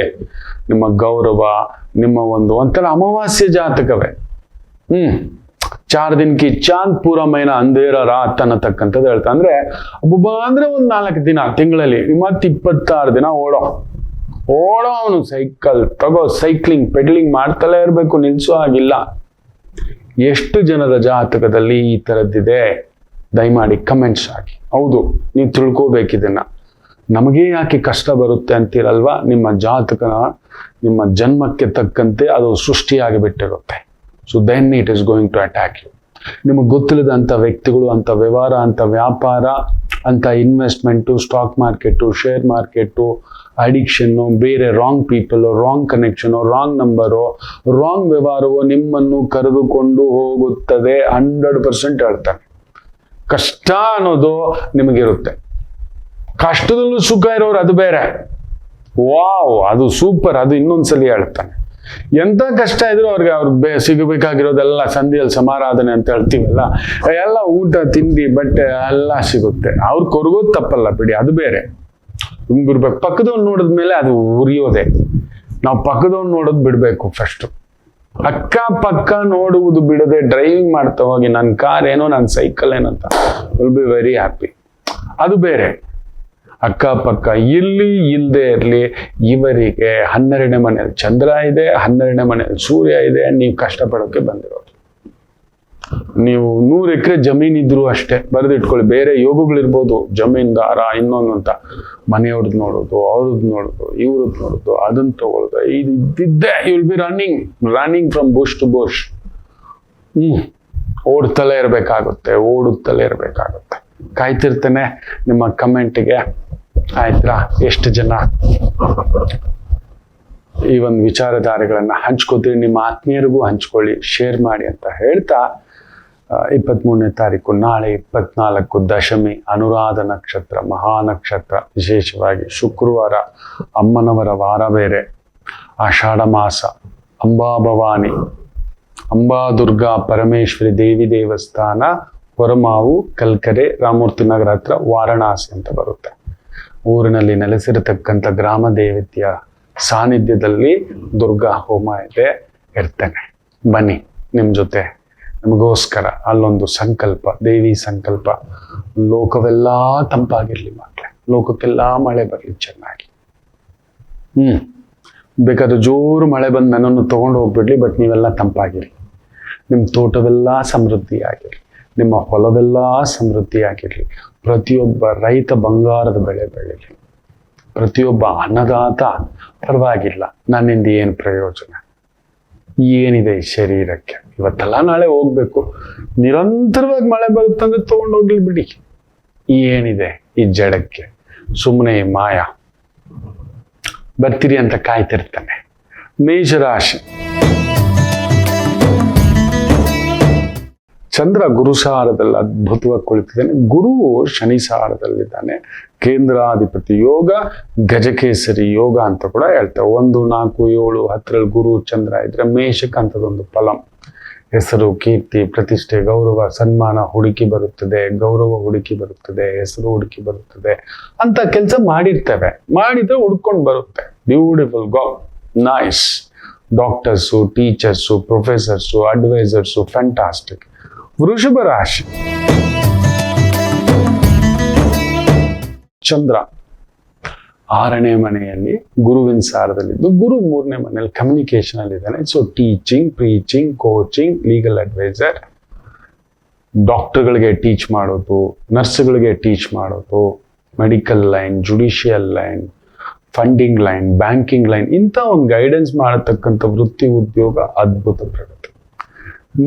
ನಿಮ್ಮ ಗೌರವ, ನಿಮ್ಮ ಒಂಥರ ಅಮಾವಾಸ್ಯ ಜಾತಕವೇ. 4 ದಿನಕ್ಕೆ ಚಾಂದ್ ಪೂರ ಮೈನ ಅಂಧೇರ ರಾತ್ ಅನ್ನತಕ್ಕಂಥದ್ದು ಹೇಳ್ತಾ. ಅಂದ್ರೆ ಒಬ್ಬ ಅಂದ್ರೆ 4 ದಿನ ತಿಂಗಳಲ್ಲಿ, ಮತ್ತೆ 26 ದಿನ ಓಡೋ ಅವನು ಸೈಕಲ್ ತಗೋ, ಸೈಕ್ಲಿಂಗ್ ಪೆಡ್ಲಿಂಗ್ ಮಾಡ್ತಲೇ ಇರಬೇಕು, ನಿಲ್ಸೋ ಆಗಿಲ್ಲ. ಎಷ್ಟು ಜನರ ಜಾತಕದಲ್ಲಿ ಈ ತರದ್ದಿದೆ? ದಯಮಾಡಿ ಕಮೆಂಟ್ಸ್ ಹಾಕಿ. ಹೌದು, ನೀವು ತಿಳ್ಕೋಬೇಕಿದನ್ನ. ನಮಗೆ ಯಾಕೆ ಕಷ್ಟ ಬರುತ್ತೆ ಅಂತೀರಲ್ವಾ? ನಿಮ್ಮ ಜಾತಕನ ನಿಮ್ಮ ಜನ್ಮಕ್ಕೆ ತಕ್ಕಂತೆ ಅದು ಸೃಷ್ಟಿಯಾಗಿ ಬಿಟ್ಟಿರುತ್ತೆ. So then it is going to attack you. ನಿಮಗೆ ಗೊತ್ತಿಲ್ಲದಂಥ ವ್ಯಕ್ತಿಗಳು, ಅಂಥ ವ್ಯವಹಾರ, ಅಂಥ ವ್ಯಾಪಾರ, ಅಂಥ investment, stock market, share market, addiction, ಬೇರೆ wrong people, wrong connection, wrong number, wrong ವ್ಯವಹಾರವು ನಿಮ್ಮನ್ನು ಕರೆದುಕೊಂಡು ಹೋಗುತ್ತದೆ. 100% ಹೇಳ್ತಾನೆ. ಕಷ್ಟ ಅನ್ನೋದು ನಿಮಗಿರುತ್ತೆ. ಕಷ್ಟದಲ್ಲೂ ಸುಖ ಇರೋರು ಅದು ಬೇರೆ. ವಾವ್, ಅದು ಸೂಪರ್. ಅದು ಇನ್ನೊಂದ್ಸಲಿ ಹೇಳ್ತಾನೆ. ಎಂತ ಕಷ್ಟ ಇದ್ರು ಅವ್ರಿಗೆ ಸಿಗಬೇಕಾಗಿರೋದೆಲ್ಲ ಸಂಧಿಯಲ್ಲಿ ಸಮಾರಾಧನೆ ಅಂತ ಹೇಳ್ತೀವಲ್ಲ, ಎಲ್ಲ ಊಟ ತಿಂಡಿ ಬಟ್ಟೆ ಎಲ್ಲ ಸಿಗುತ್ತೆ. ಅವ್ರು ಕೊರಗೋದು ತಪ್ಪಲ್ಲ ಬಿಡಿ, ಅದು ಬೇರೆ. ಹಿಂಗಿರ್ಬೇಕು. ಪಕ್ಕದವ್ನು ನೋಡಿದ್ಮೇಲೆ ಅದು ಉರಿಯೋದೆ. ನಾವು ಪಕ್ಕದವ್ನು ನೋಡೋದು ಬಿಡ್ಬೇಕು ಫಸ್ಟ್. ಅಕ್ಕ ಪಕ್ಕ ನೋಡುವುದು ಬಿಡದೆ ಡ್ರೈವಿಂಗ್ ಮಾಡ್ತಾ ಹೋಗಿ ನನ್ನ ಕಾರ್ ಏನೋ, ನನ್ನ ಸೈಕಲ್ ಏನಂತ ವಿಲ್ ಬಿ ವೆರಿ ಹ್ಯಾಪಿ. ಅದು ಬೇರೆ. ಅಕ್ಕಪಕ್ಕ ಇಲ್ಲಿ ಇಲ್ಲದೆ ಇರಲಿ, ಇವರಿಗೆ 12ನೇ ಮನೆಯಲ್ಲಿ ಚಂದ್ರ ಇದೆ, 12ನೇ ಮನೆಯಲ್ಲಿ ಸೂರ್ಯ ಇದೆ. ನೀವು ಕಷ್ಟಪಡೋಕೆ ಬಂದಿರೋದು. ನೀವು 100 ಎಕರೆ ಜಮೀನಿದ್ರು ಅಷ್ಟೇ, ಬರೆದಿಟ್ಕೊಳ್ಳಿ. ಬೇರೆ ಯೋಗಗಳಿರ್ಬೋದು, ಜಮೀನ್ದಾರ ಇನ್ನೊಂದು ಅಂತ, ಮನೆಯವ್ರದ್ದು ನೋಡೋದು, ಅವ್ರದ್ದು ನೋಡೋದು, ಇವ್ರದ್ದು ನೋಡೋದು, ಅದನ್ನ ತಗೊಳ್ಳೋದು, ಇದ್ದಿದ್ದೆ. You will be running from bush to bush. ಓಡುತ್ತಲೇ ಇರಬೇಕಾಗುತ್ತೆ. ಕಾಯ್ತಿರ್ತೇನೆ ನಿಮ್ಮ ಕಮೆಂಟ್ಗೆ. ಆಯ್ತಾ? ಎಷ್ಟು ಜನ ಈ ಒಂದು ವಿಚಾರಧಾರೆಗಳನ್ನ ಹಂಚ್ಕೋತೀರಿ, ನಿಮ್ಮ ಆತ್ಮೀಯರಿಗೂ ಹಂಚ್ಕೊಳ್ಳಿ, ಶೇರ್ ಮಾಡಿ ಅಂತ ಹೇಳ್ತಾ, 23ನೇ ತಾರೀಕು ನಾಳೆ 24 ದಶಮಿ, ಅನುರಾಧ ನಕ್ಷತ್ರ, ಮಹಾನಕ್ಷತ್ರ, ವಿಶೇಷವಾಗಿ ಶುಕ್ರವಾರ, ಅಮ್ಮನವರ ವಾರ ಬೇರೆ, ಆಷಾಢ ಮಾಸ, ಅಂಬಾ ಭವಾನಿ, ಅಂಬಾ ದುರ್ಗಾ ಪರಮೇಶ್ವರಿ ದೇವಿ ದೇವಸ್ಥಾನ, ಹೊರಮಾವು, ಕಲ್ಕರೆ, ರಾಮಮೂರ್ತಿ ನಗರ ಹತ್ರ ವಾರಣಾಸಿ ಅಂತ ಬರುತ್ತೆ. ಊರಿನಲ್ಲಿ ನೆಲೆಸಿರತಕ್ಕಂಥ ಗ್ರಾಮ ದೇವತೆಯ ಸಾನ್ನಿಧ್ಯದಲ್ಲಿ ದುರ್ಗಾ ಹೋಮ ಇರ್ತೇನೆ. ಬನ್ನಿ, ನಿಮ್ಮ ಜೊತೆ ನಮಗೋಸ್ಕರ ಅಲ್ಲೊಂದು ಸಂಕಲ್ಪ, ದೇವಿ ಸಂಕಲ್ಪ. ಲೋಕವೆಲ್ಲ ತಂಪಾಗಿರ್ಲಿ ಮಕ್ಕಳೇ, ಲೋಕಕ್ಕೆಲ್ಲ ಮಳೆ ಬರಲಿ ಚೆನ್ನಾಗಿ. ಬೇಕಾದ್ರೆ ಜೋರು ಮಳೆ ಬಂದು ನನ್ನನ್ನು ತಗೊಂಡು ಹೋಗ್ಬಿಡ್ಲಿ, ಬಟ್ ನೀವೆಲ್ಲ ತಂಪಾಗಿರಿ. ನಿಮ್ಮ ತೋಟವೆಲ್ಲ ಸಮೃದ್ಧಿಯಾಗಿರ್ಲಿ, ನಿಮ್ಮ ಹೊಲವೆಲ್ಲ ಸಮೃದ್ಧಿಯಾಗಿರ್ಲಿ. ಪ್ರತಿಯೊಬ್ಬ ರೈತ ಬಂಗಾರದ ಬೆಳೆ ಬೆಳೀಲಿ. ಪ್ರತಿಯೊಬ್ಬ ಅನ್ನದಾತ ಪರವಾಗಿಲ್ಲ, ನನ್ನಿಂದ ಏನು ಪ್ರಯೋಜನ, ಏನಿದೆ ಈ ಶರೀರಕ್ಕೆ, ಇವತ್ತೆಲ್ಲ ನಾಳೆ ಹೋಗ್ಬೇಕು, ನಿರಂತರವಾಗಿ ಮಳೆ ಬರುತ್ತಂದ್ರೆ ತಗೊಂಡೋಗ್ಲಿ ಬಿಡಿ. ಏನಿದೆ ಈ ಜಡಕ್ಕೆ, ಸುಮ್ಮನೆ ಮಾಯ. ಬರ್ತೀರಿ ಅಂತ ಕಾಯ್ತಿರ್ತಾನೆ. ಮೇಷರಾಶಿ. ಚಂದ್ರ ಗುರುಸಾರದಲ್ಲಿ ಅದ್ಭುತವಾಗಿ ಕುಳಿತಿದ್ದಾನೆ. ಗುರು ಶನಿ ಸಾರದಲ್ಲಿದ್ದಾನೆ. ಕೇಂದ್ರಾಧಿಪತಿ ಯೋಗ, ಗಜಕೇಸರಿ ಯೋಗ ಅಂತ ಕೂಡ ಹೇಳ್ತೇವೆ. 1, 4, 7, 10 ಗುರು ಚಂದ್ರ ಇದ್ರೆ ಮೇಷಕ್ಕೆ ಅಂತದೊಂದು ಫಲಂ. ಹೆಸರು, ಕೀರ್ತಿ, ಪ್ರತಿಷ್ಠೆ, ಗೌರವ, ಸನ್ಮಾನ ಹುಡುಕಿ ಬರುತ್ತದೆ. ಹೆಸರು ಹುಡುಕಿ ಬರುತ್ತದೆ ಅಂತ ಕೆಲಸ ಮಾಡಿರ್ತೇವೆ. ಮಾಡಿದ್ರೆ ಹುಡ್ಕೊಂಡು ಬರುತ್ತೆ. Beautiful, go nice. Doctors, teachers, professors, advisors, fantastic. ವೃಷಭ ರಾಶಿ. ಚಂದ್ರ 6ನೇ ಮನೆಯಲ್ಲಿ ಗುರುವಿನ ಸಾರದಲ್ಲಿದ್ದು, ಗುರು 3ನೇ ಮನೆಯಲ್ಲಿ ಕಮ್ಯುನಿಕೇಶನ್ ಅಲ್ಲಿ ಇದ್ದಾನೆ. So teaching, preaching, coaching, legal advisor, ಡಾಕ್ಟರ್ಗಳಿಗೆ ಟೀಚ್ ಮಾಡೋದು, ನರ್ಸ್ಗಳಿಗೆ ಟೀಚ್ ಮಾಡೋದು, medical line, judicial line, funding line, banking line, ಇಂಥ ಒಂದು ಗೈಡೆನ್ಸ್ ಮಾಡತಕ್ಕಂಥ ವೃತ್ತಿ ಉದ್ಯೋಗ ಅದ್ಭುತ ಪ್ರಗತಿ.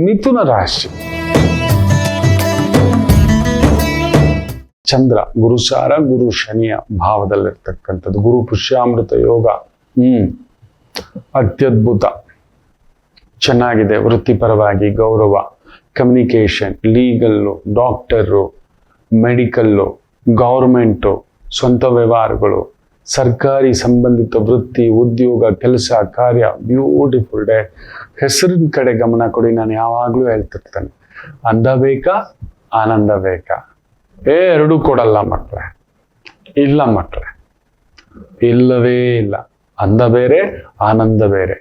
ಮಿಥುನ ರಾಶಿ. ಚಂದ್ರ ಗುರುಸಾರ, ಗುರು ಶನಿಯ ಭಾವದಲ್ಲಿರ್ತಕ್ಕಂಥದ್ದು. ಗುರು ಪುಷ್ಯಾಮೃತ ಯೋಗ ಅತ್ಯದ್ಭುತ, ಚೆನ್ನಾಗಿದೆ. ವೃತ್ತಿಪರವಾಗಿ ಗೌರವ, communication, legal, doctor, medical, government, ಸ್ವಂತ ವ್ಯವಹಾರಗಳು, ಸರ್ಕಾರಿ ಸಂಬಂಧಿತ ವೃತ್ತಿ, ಉದ್ಯೋಗ, ಕೆಲಸ, ಕಾರ್ಯ. Beautiful day. ಹೆಸರಿನ ಕಡೆ ಗಮನ ಕೊಡಿ. ನಾನು ಯಾವಾಗಲೂ ಹೇಳ್ತಿರ್ತೇನೆ, ಅಂದ ಬೇಕಾ ಆನಂದ ಬೇಕಾ? ಎರಡೂ ಕೊಡಲ್ಲ ಮಕ್ಕಳೇ. ಇಲ್ಲ ಮಕ್ಕಳೇ, ಇಲ್ಲವೇ ಇಲ್ಲ. ಅಂದ ಬೇರೆ, ಆನಂದ ಬೇರೆ.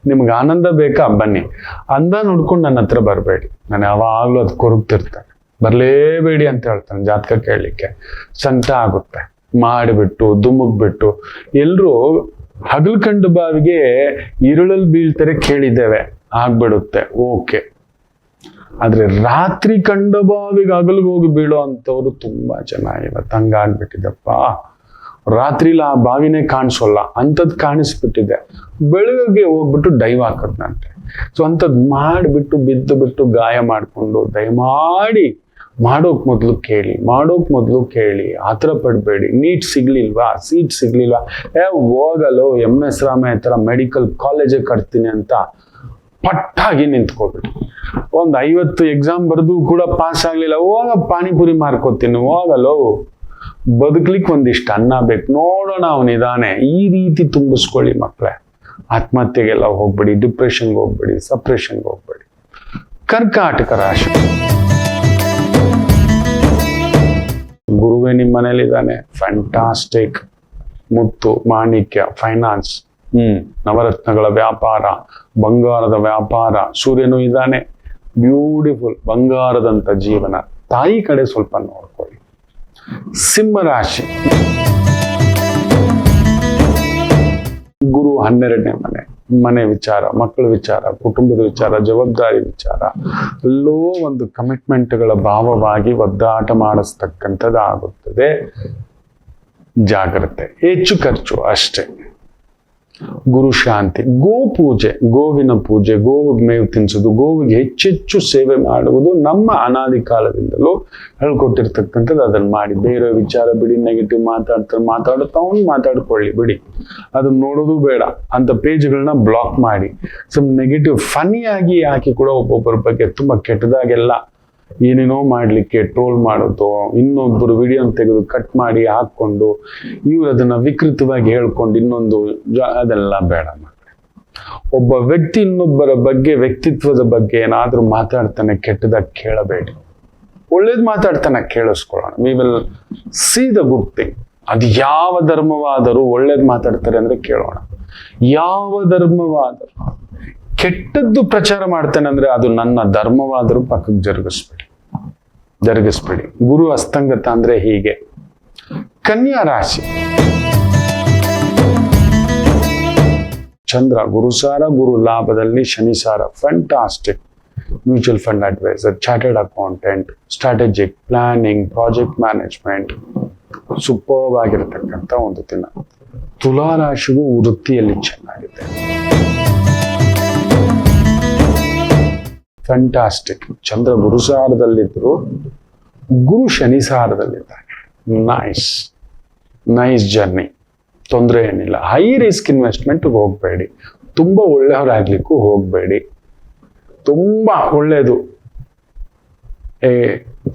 ನಿಮ್ಗೆ ಆನಂದ ಬೇಕಾ? ಬನ್ನಿ. ಅಂದ ನೋಡ್ಕೊಂಡು ನನ್ನ ಹತ್ರ ಬರಬೇಡಿ. ನಾನು ಯಾವಾಗಲೂ ಅದು ಕೊರಗ್ತಿರ್ತೇನೆ. ಬರಲೇಬೇಡಿ ಅಂತ ಹೇಳ್ತಾನೆ ಜಾತಕ ಕೇಳಲಿಕ್ಕೆ. ಸಂಕಟ ಆಗುತ್ತೆ. ಮಾಡಿಬಿಟ್ಟು ದುಮುಗ್ಬಿಟ್ಟು ಎಲ್ರೂ ಹಗಲು ಕಂಡು ಬಾವಿಗೆ ಇರುಳಲ್ಲಿ ಬೀಳ್ತಾರೆ ಕೇಳಿದ್ದೇವೆ, ಆಗ್ಬಿಡುತ್ತೆ, ಓಕೆ. ಆದ್ರೆ ರಾತ್ರಿ ಕಂಡ ಬಾವಿಗೆ ಹಗಲಿಗೆ ಹೋಗಿ ಬೀಳೋ ಅಂತವ್ರು ತುಂಬಾ ಚೆನ್ನಾಗಿರುತ್ತೆ. ಹಂಗಾಗ್ಬಿಟ್ಟಿದಪ್ಪ. ರಾತ್ರಿಲಿ ಆ ಬಾವಿನೇ ಕಾಣಿಸೋಲ್ಲ, ಅಂಥದ್ದು ಕಾಣಿಸ್ಬಿಟ್ಟಿದೆ. ಬೆಳಗ್ಗೆ ಹೋಗ್ಬಿಟ್ಟು ಡೈವ್ ಹಾಕೋದ್ನಂತೆ. ಸೊ ಅಂಥದ್ದು ಮಾಡಿಬಿಟ್ಟು ಬಿದ್ದು ಬಿಟ್ಟು ಗಾಯ ಮಾಡಿಕೊಂಡು ದಯಮಾಡಿ ಮಾಡೋಕ್ ಮೊದಲು ಕೇಳಿ ಆತರ ಪಡ್ಬೇಡಿ. ನೀಟ್ ಸಿಗ್ಲಿಲ್ವಾ, ಸೀಟ್ ಸಿಗ್ಲಿಲ್ವಾ, ಹೋಗಲು MS ರಾಮಯ್ಯ ತರ ಮೆಡಿಕಲ್ ಕಾಲೇಜೇ ಕಟ್ತೀನಿ ಅಂತ ಪಟ್ಟಾಗಿ ನಿಂತ್ಕೋಬಿಡಿ. 50 ಎಕ್ಸಾಮ್ ಬರೆದು ಕೂಡ ಪಾಸ್ ಆಗ್ಲಿಲ್ಲ, ಹೋಗ ಪಾನಿಪುರಿ ಮಾರ್ಕೋತೀನಿ, ಹೋಗಲು ಬದುಕ್ಲಿಕ್ಕೆ ಒಂದಿಷ್ಟು ಅನ್ನ ಬೇಕು, ನೋಡೋಣ ಅವನಿದಾನೆ. ಈ ರೀತಿ ತುಂಬಿಸ್ಕೊಳ್ಳಿ ಮಕ್ಕಳೇ. ಆತ್ಮಹತ್ಯೆಗೆಲ್ಲ ಹೋಗ್ಬೇಡಿ, ಡಿಪ್ರೆಷನ್ಗೆ ಹೋಗ್ಬೇಡಿ, ಸಪ್ರೆಷನ್ಗೆ ಹೋಗ್ಬೇಡಿ. ಕರ್ಕಾಟಕ ರಾಶಿ, ಗುರುವೇ ನಿಮ್ಮ ಮನೇಲಿದ್ದಾನೆ, ಫ್ಯಾಂಟಾಸ್ಟಿಕ್. ಮುತ್ತು ಮಾಣಿಕ್ಯ, ಫೈನಾನ್ಸ್, ನವರತ್ನಗಳ ವ್ಯಾಪಾರ, ಬಂಗಾರದ ವ್ಯಾಪಾರ, ಸೂರ್ಯನು ಇದ್ದಾನೆ, ಬ್ಯೂಟಿಫುಲ್, ಬಂಗಾರದಂತ ಜೀವನ. ತಾಯಿ ಕಡೆ ಸ್ವಲ್ಪ ನೋಡ್ಕೊಳ್ಳಿ. ಸಿಂಹರಾಶಿ, ಗುರು 12ನೇ ಮನೆ ವಿಚಾರ, ಮಕ್ಕಳ ವಿಚಾರ, ಕುಟುಂಬದ ವಿಚಾರ, ಜವಾಬ್ದಾರಿ ವಿಚಾರ, ಎಲ್ಲೋ ಒಂದು ಕಮಿಟ್ಮೆಂಟ್ಗಳ ಭಾವವಾಗಿ ಒದ್ದಾಟ ಮಾಡಿಸ್ತಕ್ಕಂಥದ್ದು ಆಗುತ್ತದೆ. ಜಾಗ್ರತೆ, ಹೆಚ್ಚು ಖರ್ಚು ಅಷ್ಟೇ. ಗುರು ಶಾಂತಿ, ಗೋವಿನ ಪೂಜೆ, ಗೋವಿಗೆ ಮೇವು ತಿನ್ನಿಸೋದು, ಗೋವಿಗೆ ಹೆಚ್ಚೆಚ್ಚು ಸೇವೆ ಮಾಡುವುದು ನಮ್ಮ ಅನಾದಿ ಕಾಲದಿಂದಲೂ ಹೇಳ್ಕೊಟ್ಟಿರ್ತಕ್ಕಂಥದ್ದು. ಅದನ್ನ ಮಾಡಿ. ಬೇರೆ ವಿಚಾರ ಬಿಡಿ, ನೆಗೆಟಿವ್ ಮಾತಾಡ್ಕೊಳ್ಳಿ ಬಿಡಿ, ಅದನ್ನ ನೋಡೋದು ಬೇಡ. ಅಂತ ಪೇಜ್ಗಳನ್ನ ಬ್ಲಾಕ್ ಮಾಡಿ. ನೆಗೆಟಿವ್ ಫನ್ನಿಯಾಗಿ ಹಾಕಿ ಕೂಡ ಒಬ್ಬೊಬ್ಬರ ಬಗ್ಗೆ ತುಂಬಾ ಕೆಟ್ಟದಾಗೆಲ್ಲ ಏನೇನೋ ಮಾಡ್ಲಿಕ್ಕೆ ಟ್ರೋಲ್ ಮಾಡೋದು, ಇನ್ನೊಬ್ಬರು ವಿಡಿಯೋ ತೆಗೆದು ಕಟ್ ಮಾಡಿ ಹಾಕೊಂಡು ಇವ್ರು ಅದನ್ನ ವಿಕೃತವಾಗಿ ಹೇಳ್ಕೊಂಡು ಇನ್ನೊಂದು ಅದೆಲ್ಲ ಬೇಡ ಮಕ್ಕಳೇ. ಒಬ್ಬ ವ್ಯಕ್ತಿ ಇನ್ನೊಬ್ಬರ ಬಗ್ಗೆ, ವ್ಯಕ್ತಿತ್ವದ ಬಗ್ಗೆ ಏನಾದ್ರೂ ಮಾತಾಡ್ತಾನೆ ಕೆಟ್ಟದಾಗ ಕೇಳಬೇಡಿ, ಒಳ್ಳೇದ್ ಮಾತಾಡ್ತಾನೆ ಕೇಳಿಸ್ಕೊಳ್ಳೋಣ. We will see the good thing. ಅದು ಯಾವ ಧರ್ಮವಾದರೂ ಒಳ್ಳೇದ್ ಮಾತಾಡ್ತಾರೆ ಅಂದ್ರೆ ಕೇಳೋಣ. ಯಾವ ಧರ್ಮವಾದರೂ ಕೆಟ್ಟದ್ದು ಪ್ರಚಾರ ಮಾಡ್ತೇನೆ ಅಂದ್ರೆ ಅದು ನನ್ನ ಧರ್ಮವಾದರೂ ಪಕ್ಕಕ್ಕೆ ಜರುಗಿಸ್ಬೇಡಿ. ಗುರು ಅಸ್ತಂಗತ ಅಂದ್ರೆ ಹೀಗೆ. ಕನ್ಯಾ ರಾಶಿ, ಚಂದ್ರ ಗುರುಸಾರ, ಗುರು ಲಾಭದಲ್ಲಿ, ಶನಿಸಾರ, fantastic. Mutual fund advisor, chartered accountant, strategic planning, project management, superb ಆಗಿರತಕ್ಕಂಥ ಒಂದು ದಿನ. ತುಲಾ ರಾಶಿಗೂ ವೃತ್ತಿಯಲ್ಲಿ ಚೆನ್ನಾಗಿದೆ. ಫ್ಯಾಂಟಾಸ್ಟಿಕ್. ಚಂದ್ರ ಗುರುಸಾರದಲ್ಲಿದ್ರು, ಗುರು ಶನಿಸಾರದಲ್ಲಿದ್ದಾನೆ. ನೈಸ್ ಜರ್ನಿ, ತೊಂದರೆ ಏನಿಲ್ಲ. ಹೈ ರಿಸ್ಕ್ ಇನ್ವೆಸ್ಟ್ಮೆಂಟ್ ಹೋಗ್ಬೇಡಿ, ತುಂಬಾ ಒಳ್ಳೆಯವರಾಗ್ಲಿಕ್ಕೂ ಹೋಗ್ಬೇಡಿ. ತುಂಬಾ ಒಳ್ಳೇದು,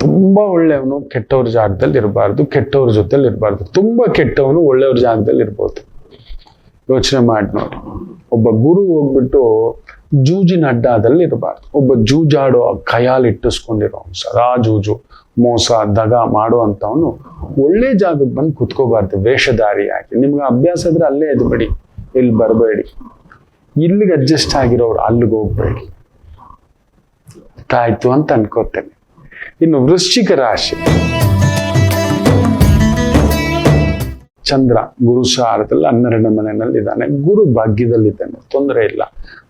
ತುಂಬಾ ಒಳ್ಳೆಯವನು ಕೆಟ್ಟವ್ರ ಜಾಗದಲ್ಲಿ ಇರಬಾರ್ದು, ಕೆಟ್ಟವ್ರ ಜೊತೆಲಿ ಇರಬಾರ್ದು. ತುಂಬಾ ಕೆಟ್ಟವನು ಒಳ್ಳೆಯವ್ರ ಜಾಗದಲ್ಲಿ ಇರ್ಬೋದು. ಯೋಚನೆ ಮಾಡಿ ನೋಡಿ. ಒಬ್ಬ ಗುರು ಹೋಗ್ಬಿಟ್ಟು ಜೂಜಿನ ಅಡ್ಡದಲ್ಲಿ ಇರಬಾರ್ದು. ಒಬ್ಬ ಜೂಜಾಡೋ ಕೈಯಾಲಿಟ್ಟಿಸ್ಕೊಂಡಿರೋ ಸದಾ ಜೂಜು, ಮೋಸ, ದಗ ಮಾಡುವಂತವನು ಒಳ್ಳೆ ಜಾಗಕ್ಕೆ ಬಂದು ಕುತ್ಕೋಬಾರ್ದು ವೇಷಧಾರಿಯಾಗಿ. ನಿಮ್ಗೆ ಅಭ್ಯಾಸ ಇದ್ರೆ ಅಲ್ಲೇ ಎದ್ಬಿಡಿ, ಇಲ್ಲಿ ಬರಬೇಡಿ. ಇಲ್ಲಿಗೆ ಅಡ್ಜಸ್ಟ್ ಆಗಿರೋರು ಅಲ್ಲಿಗೆ ಹೋಗ್ಬೇಡಿ. ಆಯ್ತು ಅಂತ ಅನ್ಕೋತೇನೆ. ಇನ್ನು ವೃಶ್ಚಿಕ ರಾಶಿ, ಚಂದ್ರ ಗುರುಸಾರದಲ್ಲಿ 12ನೇ ಮನೆಯಲ್ಲಿ ಇದ್ದಾನೆ, ಗುರು ಭಾಗ್ಯದಲ್ಲಿದ್ದಾನೆ, ತೊಂದರೆ ಇಲ್ಲ.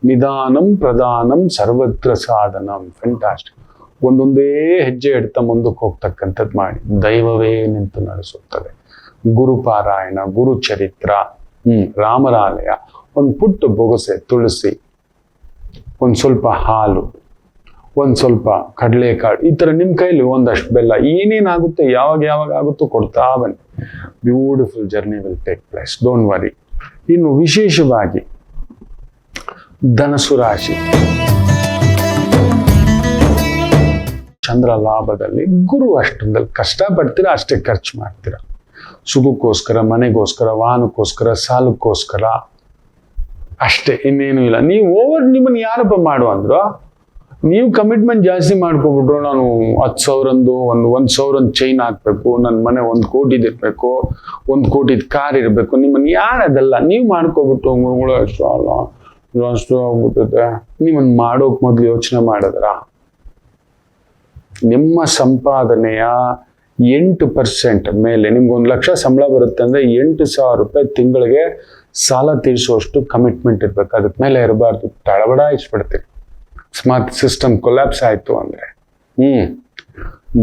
ನಿಧಾನಂ ಪ್ರಧಾನಂ ಸರ್ವತ್ರ ಸಾಧನಂ, ಫ್ಯಾಂಟಾಸ್ಟಿಕ್. ಒಂದೊಂದೇ ಹೆಜ್ಜೆ ಇಡ್ತಾ ಮುಂದಕ್ಕೆ ಹೋಗ್ತಕ್ಕಂಥದ್ದು ಮಾಡಿ. ದೈವವೇ ನಿಂತು ನಡೆಸುತ್ತದೆ. ಗುರುಪಾರಾಯಣ, ಗುರುಚರಿತ್ರ, ರಾಮರಾಲಯ, ಒಂದು ಪುಟ್ಟ ಬೊಗಸೆ, ತುಳಸಿ, ಒಂದು ಸ್ವಲ್ಪ ಹಾಲು, ಒಂದು ಸ್ವಲ್ಪ ಕಡಲೆಕಾಳು, ಈ ಥರ ನಿಮ್ಮ ಕೈಲಿ ಒಂದಷ್ಟು ಬೆಲ್ಲ, ಏನೇನಾಗುತ್ತೆ ಯಾವಾಗ ಆಗುತ್ತೋ ಕೊಡ್ತಾ ಬನ್ನಿ. Beautiful journey will take place, don't worry. ಇನ್ನು ವಿಶೇಷವಾಗಿ ಧನಸು ರಾಶಿ, ಚಂದ್ರ ಲಾಭದಲ್ಲಿ, ಗುರು ಅಷ್ಟೊಂದಲ್ಲಿ ಕಷ್ಟಪಡ್ತೀರಾ, ಅಷ್ಟೇ ಖರ್ಚು ಮಾಡ್ತೀರಾ. ಸುಖಕ್ಕೋಸ್ಕರ, ಮನೆಗೋಸ್ಕರ, ವಾಹನಕ್ಕೋಸ್ಕರ, ಸಾಲಕ್ಕೋಸ್ಕರ ಅಷ್ಟೇ, ಇನ್ನೇನು ಇಲ್ಲ. ನೀವು ನಿಮ್ಮನ್ನು ಯಾರಪ್ಪ ಮಾಡು ಅಂದ್ರು? ನೀವು ಕಮಿಟ್ಮೆಂಟ್ ಜಾಸ್ತಿ ಮಾಡ್ಕೊಬಿಟ್ರು. ನಾನು 10,000 ಒಂದು ಸಾವಿರ ಚೈನ್ ಹಾಕ್ಬೇಕು, ನನ್ನ ಮನೆ 1 ಕೋಟಿದಿರ್ಬೇಕು, 1 ಕೋಟಿದ ಕಾರ್ ಇರಬೇಕು. ನಿಮ್ಮನ್ನು ಯಾರು ಅದೆಲ್ಲ ನೀವು ಮಾಡ್ಕೊಬಿಟ್ಟು ಅಷ್ಟು ಆಗ್ಬಿಟ್ಟಿದೆ. ನಿಮ್ಮನ್ನು ಮಾಡೋಕ್ ಮೊದಲು ಯೋಚನೆ ಮಾಡಿದ್ರ? ನಿಮ್ಮ ಸಂಪಾದನೆಯ 8% ಮೇಲೆ ನಿಮ್ಗೆ 1 ಲಕ್ಷ ಸಂಬಳ ಬರುತ್ತೆ ಅಂದ್ರೆ 8,000 ರೂಪಾಯಿ ತಿಂಗಳಿಗೆ ಸಾಲ ತೀರಿಸುವಷ್ಟು ಕಮಿಟ್ಮೆಂಟ್ ಇರ್ಬೇಕು. ಅದಕ್ಕೆ ಮೇಲೆ ಇರಬಾರ್ದು. ತಳಬಡಾಯಿಸ್ಬಿಡ್ತೀವಿ. ಸ್ಮಾರ್ಟ್ ಸಿಸ್ಟಮ್ ಕೊಲ್ಯಾಪ್ಸ್ ಆಯ್ತು ಅಂದ್ರೆ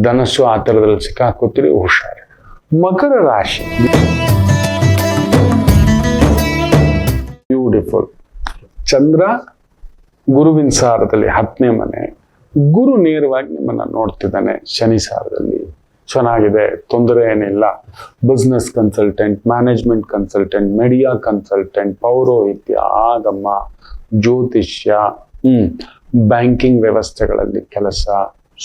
ಧನಸ್ಸು ಆ ಥರದಲ್ಲಿ ಸಿಕ್ಕಾಕೋತೀರಿ, ಹುಷಾರಿ. ಮಕರ ರಾಶಿ, ಬ್ಯೂಟಿಫುಲ್. ಚಂದ್ರ ಗುರುವಿನ ಸಾರದಲ್ಲಿ 10ನೇ ಮನೆ, ಗುರು ನೇರವಾಗಿ ನಿಮ್ಮನ್ನ ನೋಡ್ತಿದ್ದಾನೆ ಶನಿ ಸಾರದಲ್ಲಿ. ಚೆನ್ನಾಗಿದೆ, ತೊಂದರೆ ಏನಿಲ್ಲ. Business consultant, management consultant, media consultant, ಪೌರೋಹಿತ್ಯ, ಆಗಮ, ಜ್ಯೋತಿಷ್ಯ, ಬ್ಯಾಂಕಿಂಗ್ ವ್ಯವಸ್ಥೆಗಳಲ್ಲಿ ಕೆಲಸ,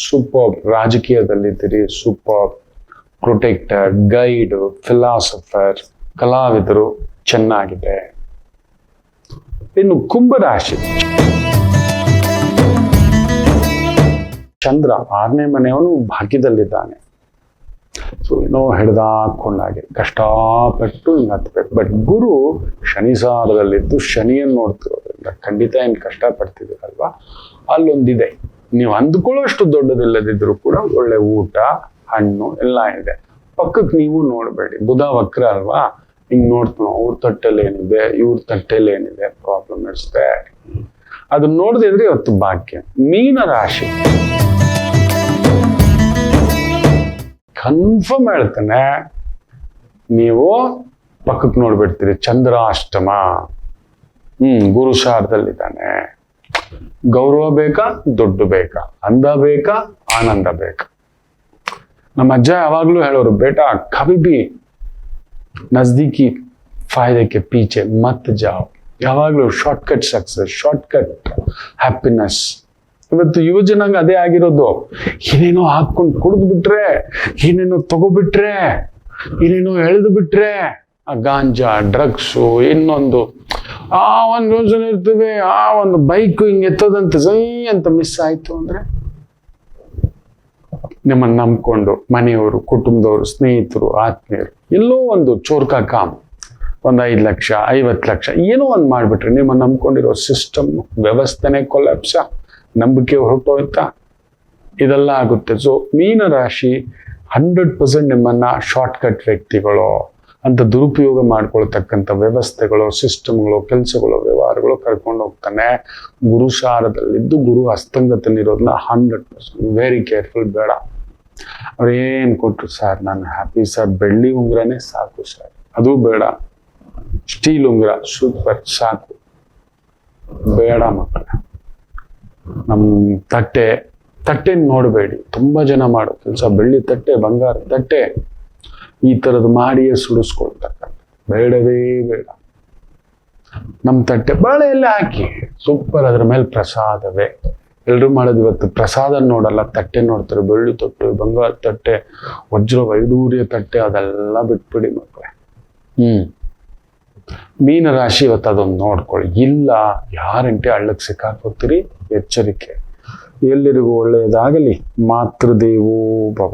ಸೂಪರ್. ರಾಜಕೀಯದಲ್ಲಿದ್ದೀರಿ, ಸೂಪರ್. ಪ್ರೊಟೆಕ್ಟರ್, ಗೈಡ್, ಫಿಲಾಸಫರ್, ಕಲಾವಿದರು, ಚೆನ್ನಾಗಿದೆ. ಇನ್ನು ಕುಂಭರಾಶಿ, ಚಂದ್ರ 6ನೇ ಮನೆಯವನು ಭಾಗ್ಯದಲ್ಲಿದ್ದಾನೆ. ಸೊ ಏನೋ ಹಿಡ್ದಾಕೊಂಡಾಗೆ ಕಷ್ಟಪಟ್ಟು ಹಿಂಗೆ ಹತ್ಬೇಕು. ಬಟ್ ಗುರು ಶನಿ ಸಾರದಲ್ಲಿದ್ದು ಶನಿಯನ್ನು ನೋಡ್ತಿರೋದ್ರಿಂದ ಖಂಡಿತ ಏನು ಕಷ್ಟಪಡ್ತಿದ್ದೀರಲ್ವಾ, ಅಲ್ಲೊಂದಿದೆ. ನೀವು ಅಂದ್ಕೊಳ್ಳೋಷ್ಟು ದೊಡ್ಡದಿಲ್ಲದಿದ್ರು ಕೂಡ ಒಳ್ಳೆ ಊಟ, ಹಣ್ಣು ಎಲ್ಲ ಇದೆ. ಪಕ್ಕಕ್ಕೆ ನೀವು ನೋಡಬೇಡಿ. ಬುಧ ವಕ್ರ ಅಲ್ವಾ, ಹಿಂಗ್ ನೋಡ್ತೀವಿ ಅವ್ರ ತಟ್ಟೆಲ್ಲಿ ಏನಿದೆ, ಇವ್ರ ತಟ್ಟೆಲ್ಲಿ ಏನಿದೆ, ಪ್ರಾಬ್ಲಮ್ ಇರುತ್ತೆ. ಅದನ್ನ ನೋಡ್ದಿದ್ರೆ ಇವತ್ತು ಭಾಗ್ಯ. ಮೀನ ರಾಶಿ, ಕನ್ಫರ್ಮ್ ಹೇಳ್ತೇನೆ, ನೀವು ಪಕ್ಕಕ್ಕೆ ನೋಡ್ಬಿಡ್ತೀರಿ. ಚಂದ್ರಾಷ್ಟಮ, ಗುರು ಶಾರದಲ್ಲಿದ್ದಾನೆ. ಗೌರವ ಬೇಕಾ, ದುಡ್ಡು ಬೇಕಾ, ಅಂದ ಬೇಕಾ, ಆನಂದ ಬೇಕಾ? ನಮ್ಮ ಅಜ್ಜ ಯಾವಾಗ್ಲೂ ಹೇಳೋರು, ಬೇಟಾ ಕभी भी ನಜ್ದೀಕಿ ಫಾಯ್ದೆಗೆ ಪೀಚೆ ಮತ್ ಜಾವ್. ಯಾವಾಗ್ಲೂ ಶಾರ್ಟ್ಕಟ್ ಸಕ್ಸಸ್, ಶಾರ್ಟ್ಕಟ್ ಹ್ಯಾಪಿನೆಸ್. ಇವತ್ತು ಯುವ ಜನಾಂಗ ಅದೇ ಆಗಿರೋದು. ಏನೇನೋ ಹಾಕೊಂಡು ಕುಡಿದು ಬಿಟ್ರೆ, ಏನೇನೋ ತಗೋಬಿಟ್ರೆ, ಏನೇನೋ ಎಳೆದು ಬಿಟ್ರೆ, ಆ ಗಾಂಜಾ, ಡ್ರಗ್ಸು, ಇನ್ನೊಂದು ಆ ಒಂದು ಯೋಜನೆ ಇರ್ತದೆ, ಆ ಒಂದು ಬೈಕ್ ಹಿಂಗೆ ಎತ್ತೋದಂತ ಸೈ ಅಂತ ಮಿಸ್ ಆಯ್ತು ಅಂದ್ರೆ, ನಿಮ್ಮನ್ನು ನಂಬ್ಕೊಂಡು ಮನೆಯವರು, ಕುಟುಂಬದವರು, ಸ್ನೇಹಿತರು, ಆತ್ಮೀಯರು ಎಲ್ಲೋ ಒಂದು ಚೋರ್ಕಾ ಕಾಮ್, ಒಂದು 5 ಲಕ್ಷ 50 ಲಕ್ಷ ಏನೋ ಒಂದು ಮಾಡಿಬಿಟ್ರೆ, ನಿಮ್ಮನ್ನು ನಂಬ್ಕೊಂಡಿರೋ ಸಿಸ್ಟಮ್ ವ್ಯವಸ್ಥೆನೆ ಕೊಲ್ಯಾಪ್ಸ, ನಂಬಿಕೆ ಹೊರಟೋಯ್ತಾ, ಇದೆಲ್ಲ ಆಗುತ್ತೆ. ಸೊ ಮೀನ ರಾಶಿ 100% ನಿಮ್ಮನ್ನ ಶಾರ್ಟ್ಕಟ್ ವ್ಯಕ್ತಿಗಳು ಅಂತ ದುರುಪಯೋಗ ಮಾಡ್ಕೊಳ್ತಕ್ಕಂಥ ವ್ಯವಸ್ಥೆಗಳು, ಸಿಸ್ಟಮ್ಗಳು, ಕೆಲಸಗಳು, ವ್ಯವಹಾರಗಳು ಕರ್ಕೊಂಡು ಹೋಗ್ತಾನೆ. ಗುರು ಸಾರದಲ್ಲಿದ್ದು ಗುರು ಹಸ್ತಂಗತನಿರೋದನ್ನ 100% ವೆರಿ ಕೇರ್ಫುಲ್. ಬೇಡ. ಅವ್ರೇನ್ ಕೊಟ್ರು, ಸರ್ ನಾನು ಹ್ಯಾಪಿ ಸರ್, ಬೆಳ್ಳಿ ಉಂಗ್ರನೇ ಸಾಕು ಸರ್, ಅದು ಬೇಡ, ಸ್ಟೀಲ್ ಉಂಗ್ರ ಸೂಪರ್ ಸಾಕು, ಬೇಡ ಮಕ್ಕಳ. ನಮ್ ತಟ್ಟೆ ನೋಡಬೇಡಿ. ತುಂಬಾ ಜನ ಮಾಡೋ ಕೆಲಸ ಬೆಳ್ಳಿ ತಟ್ಟೆ, ಬಂಗಾರ ತಟ್ಟೆ, ಈ ತರದ್ ಮಾಡಿಯೇ ಸುಡಿಸ್ಕೊಳ್ತಕ್ಕಂಥ, ಬೇಡವೇ ಬೇಡ. ನಮ್ ತಟ್ಟೆ ಬಾಳೆ ಎಲ್ಲ ಹಾಕಿ ಸೂಪರ್, ಅದ್ರ ಮೇಲೆ ಪ್ರಸಾದವೇ. ಎಲ್ರು ಮಾಡೋದು ಇವತ್ತು ಪ್ರಸಾದ ನೋಡಲ್ಲ, ತಟ್ಟೆ ನೋಡ್ತಾರೆ. ಬೆಳ್ಳಿ ತಟ್ಟೆ, ಬಂಗಾರ ತಟ್ಟೆ, ವಜ್ರ ವೈಡೂರ್ಯ ತಟ್ಟೆ, ಅದೆಲ್ಲ ಬಿಟ್ಬಿಡಿ ಮಕ್ಕಳೇ. ಮೀನ ರಾಶಿ ಇವತ್ತು ಅದೊಂದು ನೋಡ್ಕೊಳ್ಳಿ. ಇಲ್ಲ ಯಾರಂಟೆ ಹಳ್ಳಕ್ಕೆ ಸಿಕ್ಕಾಕೋತೀರಿ, ಎಚ್ಚರಿಕೆ. ಎಲ್ಲರಿಗೂ ಒಳ್ಳೆಯದಾಗಲಿ. ಮಾತೃದೇವೋ ಭವ.